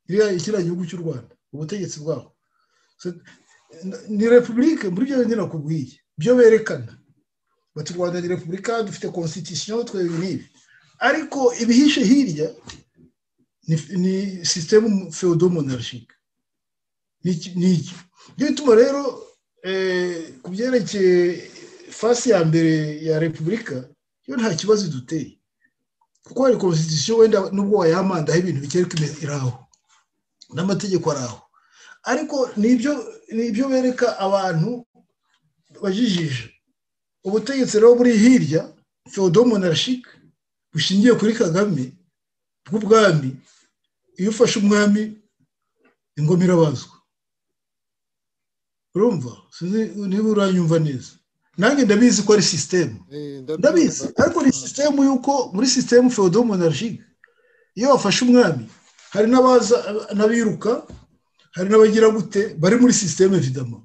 iriya ikira gihugu cy'u Rwanda ubutegetsi bwaho ni republique muri byo nyine nakubwiye byo berekana bati Rwanda ni republique dufite constitution twebwe nibi ariko ibihishe hirya ni système feodo-monarchique niki bituma rero ku byerekeye fasi ya mbere ya repubulika yo nta kibazo duteye kuko hari constitution wenda nubwo wayamanda ibintu bikereka iraho n'amategeko araho ariko nibyo bereka abantu bajijije ubutegetsi rero buri hirya feodo-monarchique bushingiye kuri Kagame bw'ubwami iyo ufashe umwami ingoma irabazwa urumva niba uranyumva neza nange ndabizi ko ari system ndabizi ariko ni system yuko muri system feodo-monarchique iyo wafashe umwami hari n'abaza n'abiruka hari n'abagira gute bari muri system évidemment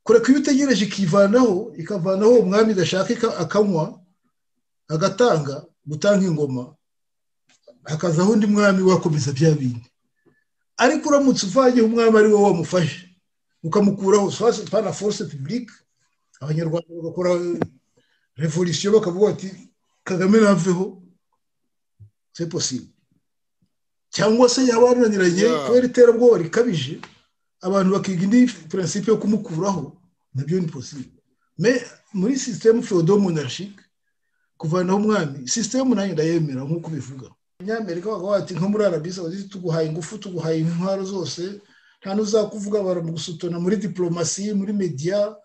kureka iyo utegereje ikavanaho umwami idashaka akanywa agatanga gutanga ingoma hakazaho undi mwami wakomeza bya bindi ariko uramutse uvanyeho umwami ari wowe wamufashe ukamukuraho par la force publique abanyarwanda bagakora revolution bakavuga ati Kagame naveho c'est possible cyangwa se yabananiranye kubera iterabwoba rikabije abantu bakiga indi principe yo kumukuraho nabyo ni possible mais muri système feodo-monarchique kuvanaho umwami système nayo ndayemera nk'uko bivuga Nyamerika bakavuga ati nko muri Arabie Saoudite tuguhaye ingufu tuguhaye intwaro zose nta nuzakuvuga baramugusutona muri diplomasi muri media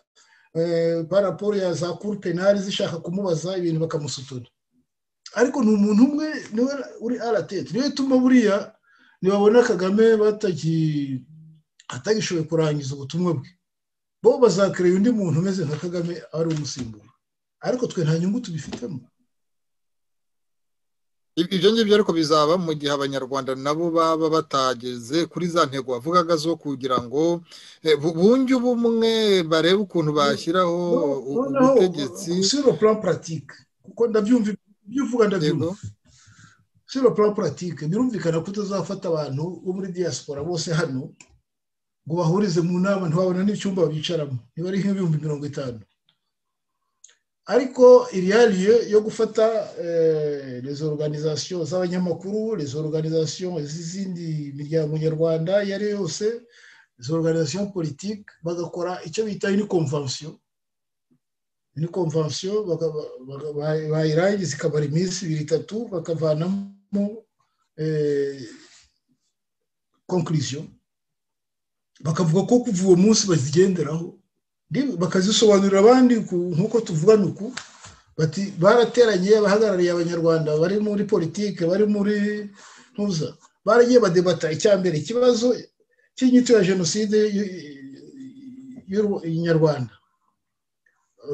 par rapport ya za cour pénale zishaka kumubaza ibintu bakamusutona ariko ni umuntu umwe niwe uri à la tête niwe tuma buriya nibabona Kagame atagishoboye kurangiza ubutumwa bwe bo bazakreye undi muntu umeze nka Kagame ari umusimbura ariko twe nta nyungu tubifitemo ibyo ngibyo ariko bizaba mu gihe abanyarwanda nabo baba batageze kuri za ntego bavugaga zo kugira ngo bunge ubumwe barebe ukuntu bashyiraho ubutegetsi sur le plan pratique kuko ndabyumva ibyo uvuga ndabyumva sur le plan pratique birumvikana ko tuzafata abantu bo muri diaspora bose hano ngo bahurize mu nama ntibabona n'icyumba bicaramo niba ari nk'ibihumbi 50 ariko iriyaliye yo gufata les organisations z'abanyamakuru les organisations z'izindi miryango nyarwanda yari yose les organisations politiques bagakora icyo bita une convention bayirangiza ikabara iminsi 2-3 bakavanamo conclusion bakavuga ko kuva uwo munsi bazigenderaho bakazisobanurira abandi nk'uko tuvugana uku bati barateranye abahagarariye abanyarwanda bari muri politike bari muri ntuza baragiye badebata icyambere ikibazo cy'inyito ya jenoside y'Inyarwanda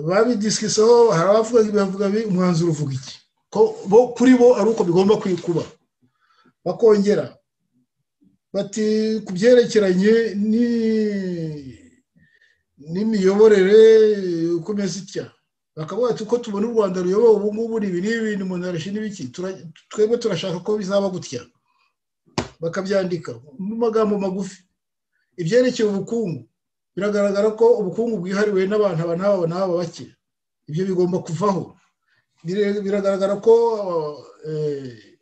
babidiskisaho hari abavuga umwanzuro uvuga iki ko kuri bo ari uko bigomba kwikuba bakongera bati kubyerekeranye n'imiyoborere ukomeza icya bakavuga ati uko tubona u Rwanda ruyobowe ubu ngubu ibi n'ibindi monarchie n'ibiki twebwe turashaka ko bizaba gutya bakabyandika mu magambo magufi ibyerekeye ubukungu biragaragara ko ubukungu bwihariwe n'abantu n'aba bake ibyo bigomba kuvaho biragaragara ko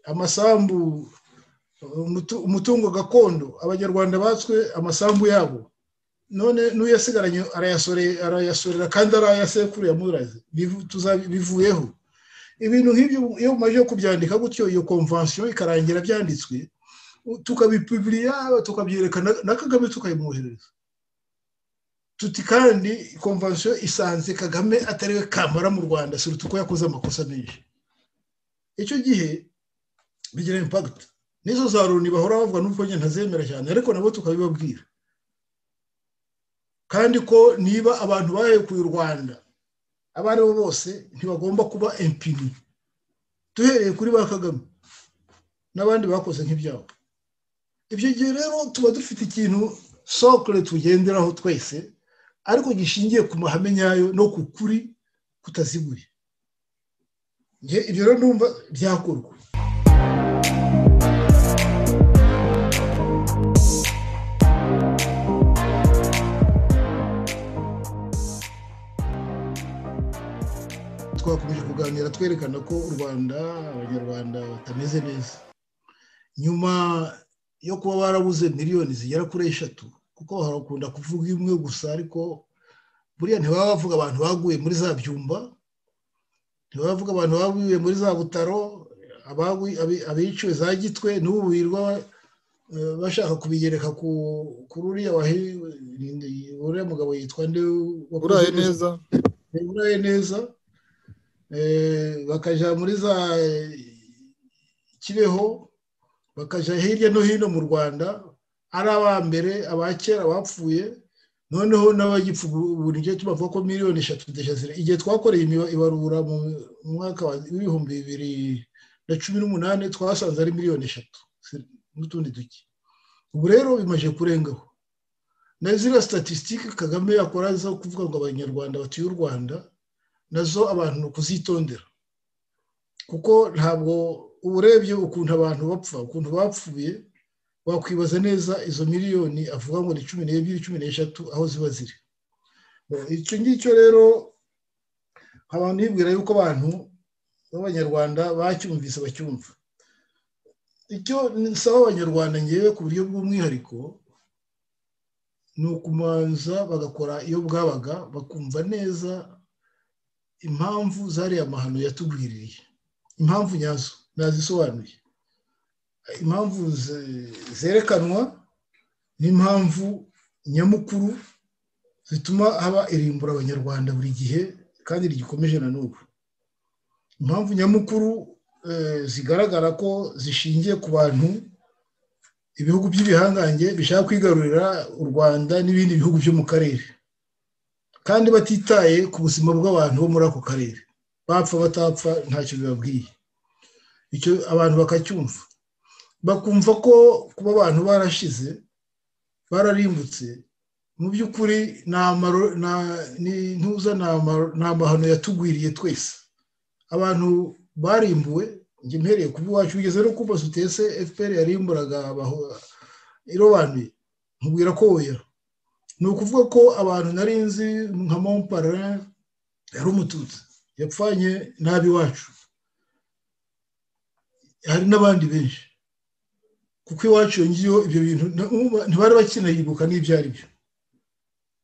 amasambu umutungo gakondo abanyarwanda batswe amasambu yabo none n'uyasigaranye arayasorera kandi arayasekuru yamuraze bivuyeho ibintu nk'ibyo iyo umaze kubyandika gutyo iyo convention ikarangira byanditswe tukabipubliya tukabyerekana na Kagame tukayimwohereza tuti kandi convention isanze Kagame atariwe kamara mu Rwanda surtout ko yakoze amakosa menshi icyo gihe bigira impact nizo za Loni bahora bavuga n'ubwo nyine ntazemera cyane ariko nabo tukabibabwira kandi ko niba abantu bahekuye u Rwanda abari bo bose ntibagomba kuba impuni duhereye kuri ba Kagame n'abandi bakoze nk'ibyabo ibyo gihe rero tuba dufite ikintu socle tugenderaho twese ariko gishingiye ku mahame nyayo no ku kuri kutaziguye ibyo rero ndumva byakorwa twakomeje kuganira twerekana ko u Rwanda abanyarwanda batameze neza nyuma yo kuba barabuze miliyoni zigera kuri 3 kuko harakunda kuvuga imwe gusa ariko buriya ntibaba bavuga abantu baguye muri za Byumba, ntibaba bavuga abantu baguye muri za Butaro, abiciwe za Gitwe, n'ubu birwa bashaka kubigereka ku ruriya uriya mugabo yitwa nde uraye neza bakaja muri za Kibeho, bakaja hirya no hino mu Rwanda, ari abambere abakera bapfuye, noneho n'abagipfu buri gihe tubavuga ko miliyoni 3 deshazira. Igihe twakoreye ibarura mu mwaka wa 2018 twasanze ari miliyoni 3 n'utundi duke. Ubu rero bimaje kurengaho. Na zira statistique Kagame yakora zo kuvuga ngo abanyarwanda batuye u Rwanda nazo abantu kuzitondera, kuko ntabwo uburebye ukuntu abantu bapfa, ukuntu bapfuye, wakwibaza neza izo miliyoni avuga ngo ni 12 13 aho ziba ziri. Icyo ngicyo rero abantu bibwira yuko abantu b'abanyarwanda bacyumvise bacyumva. Icyo nsaba abanyarwanda ngewe ku buryo bw'umwihariko ni ukumanza bagakora iyo bwabaga, bakumva neza impamvu zari amahano yatugwiririye, impamvu nyazo nazisobanuye, impamvu zerekanwa n'impamvu nyamukuru zituma haba irimbura abanyarwanda buri gihe kandi rigikomeje na n'ubu. Impamvu nyamukuru zigaragara ko zishingiye ku bantu ibihugu by'ibihangange bishaka kwigarurira u Rwanda n'ibindi bihugu byo mu karere, kandi batitaye ku buzima bw'abantu bo muri ako karere, bapfa batapfa ntacyo bibabwiye. Icyo abantu bakacyumva, bakumva ko kuba abantu barashize bararimbutse mu by'ukuri nta mahano yatugwiriye twese. Abantu barimbuwe, njye mpereye kuba iwacu ugeze no kumva sutese FPR yarimburaga irobanuye, nkubwira ko oya. Ni ukuvuga ko abantu narinzi nka Montparnasse yari umututsi, yapfanye nabi iwacu. Hari n'abandi benshi, kuko iwacu yongiyeho ibyo bintu ntibari bakinayibuka n'ibyo ari byo.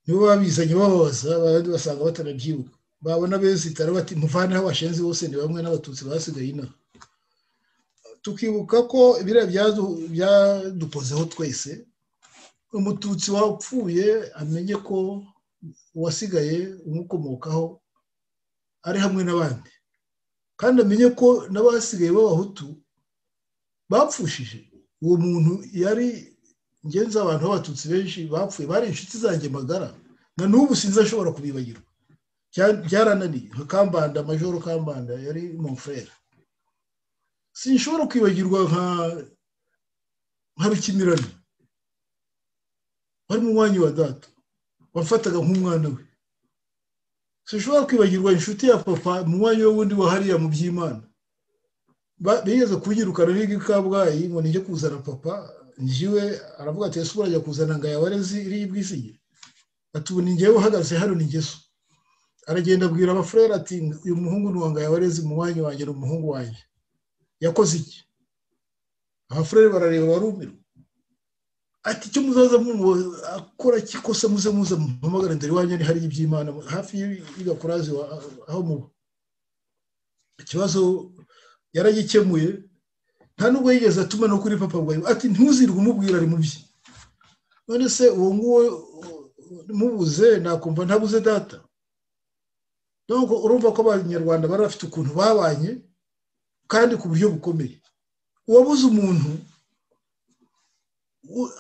Nibo babizanye bababaza, abandi basanga batanabyibuka, babona bezitara bati muvane aho bashenze bose ni bamwe n'abatutsi basigaye inaha. Tukibuka ko ibira byadukozeho twese, umututsi wapfuye amenye ko uwasigaye umukomokaho ari hamwe n'abandi, kandi amenye ko n'abasigaye b'abahutu bapfushije. Uwo muntu yari ngenzi, abantu b'abatutsi benshi bapfuye bari inshuti zanjye magara, na n'ubu sinzi ashobora kubibagirwa. Byarananiye. Nka Kambanda, Majoro Kambanda yari mon frère, sinshobora kwibagirwa nka Rukimirana wari mu mwanya wa data, wafataga nk'umwana we. Sinshobora kwibagirwa inshuti ya papa mu mwanya w'undi wahariya mu by'Imana, bigeze kunyirukana n'igi Kabgayi ngo nijye kuzana papa, njiwe aravuga ati ese urajya kuzana Ngayabarezi iri Bwisige, ati ubu ni njyewe uhagaze hano ni Ngeso. Aragenda abwira abafrere ati uyu muhungu ni wa Ngayabarezi mu mwanya wanjye, ni umuhungu wanjye, yakoze iki? Abafrere barareba barumirwa, ati icyo muzaza akora kikosa muze muhamagara ndari wanjye ni hari iby'Imana hafi y'Igakurazi aho muba. Ikibazo yaragikemuye, nta nubwo yigeze atuma no kuri papa ngo ati ntuzirwe umubwira ari mubyi. None se uwo nguwo mubuze nakumva ntabuze data? Donc urumva ko abanyarwanda bari bafite ukuntu babanye kandi ku buryo bukomeye. Uwabuze umuntu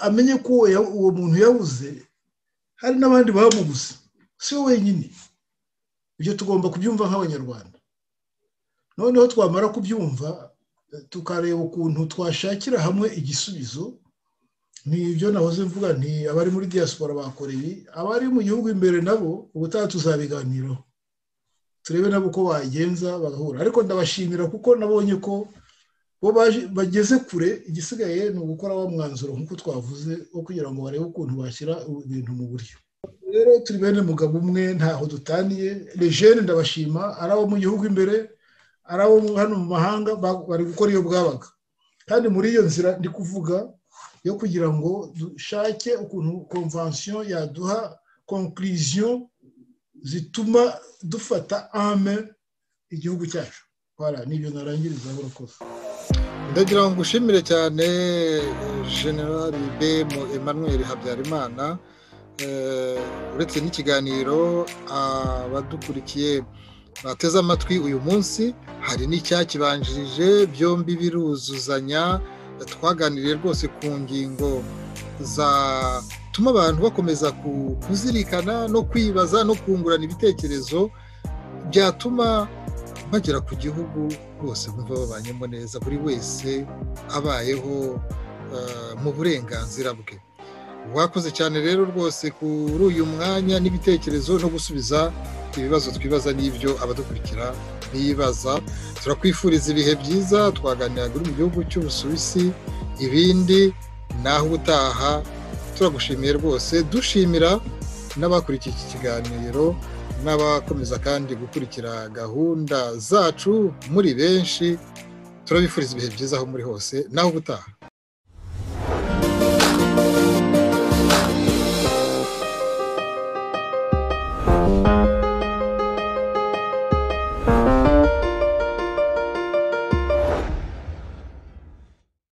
amenye ko uwo muntu yabuze hari n'abandi bamubuze, si we wenyine. Ibyo tugomba kubyumva nk'abanyarwanda. Noneho twamara kubyumva tukareba ukuntu twashakira hamwe igisubizo. Ni ibyo nahoze mvuga nti abari muri diaspora bakoreye, abari mu gihugu imbere nabo ubutaha tuzabiganiraho, turebe nabo ko bagenza bagahura. Ariko ndabashimira kuko nabonye ko bo bageze kure, igisigaye ni ugukora wa mwanzuro nk'uko twavuze wo kugira ngo barebe ukuntu bashyira ibintu mu buryo. Rero turi bene mugabo umwe, ntaho dutaniye. Les jeunes ndabashima, ari abo mu gihugu imbere, ari abo hano mu mahanga, bari gukora iyo bwabaga. kandi muri iyo nzira ndi kuvuga yo kugira ngo dushake ukuntu convention yaduha conclusion zituma dufata ame igihugu cyacu. Voilà, nibyo narangiriza urakoze. Ndagira ngo ngushimire cyane General Bemo Emmanuel Habyarimana. Uretse n'ikiganiro abadukurikiye bateze amatwi uyu munsi, hari n'icyakibanjirije, byombi biruzuzanya. Twaganiriye rwose ku ngingo zatuma abantu bakomeza kuzirikana no kwibaza no kungurana ibitekerezo byatuma bagera ku gihugu rwose bumva babanyemo neza, buri wese abayeho mu burenganzira bwe. Wakoze cyane rero rwose kuri uyu mwanya n'ibitekerezo no gusubiza ibibazo twibaza n'ibyo abadukurikira bibaza. Turakwifuriza ibihe byiza. Twaganiraga uri mu gihugu cy'Ubusuwisi, ibindi naho ubutaha. Turagushimiye rwose, dushimira n'abakurikiye iki kiganiro n'abakomeza kandi gukurikira gahunda zacu muri benshi. Turabifuriza ibihe byiza aho muri hose, naho ubutaha.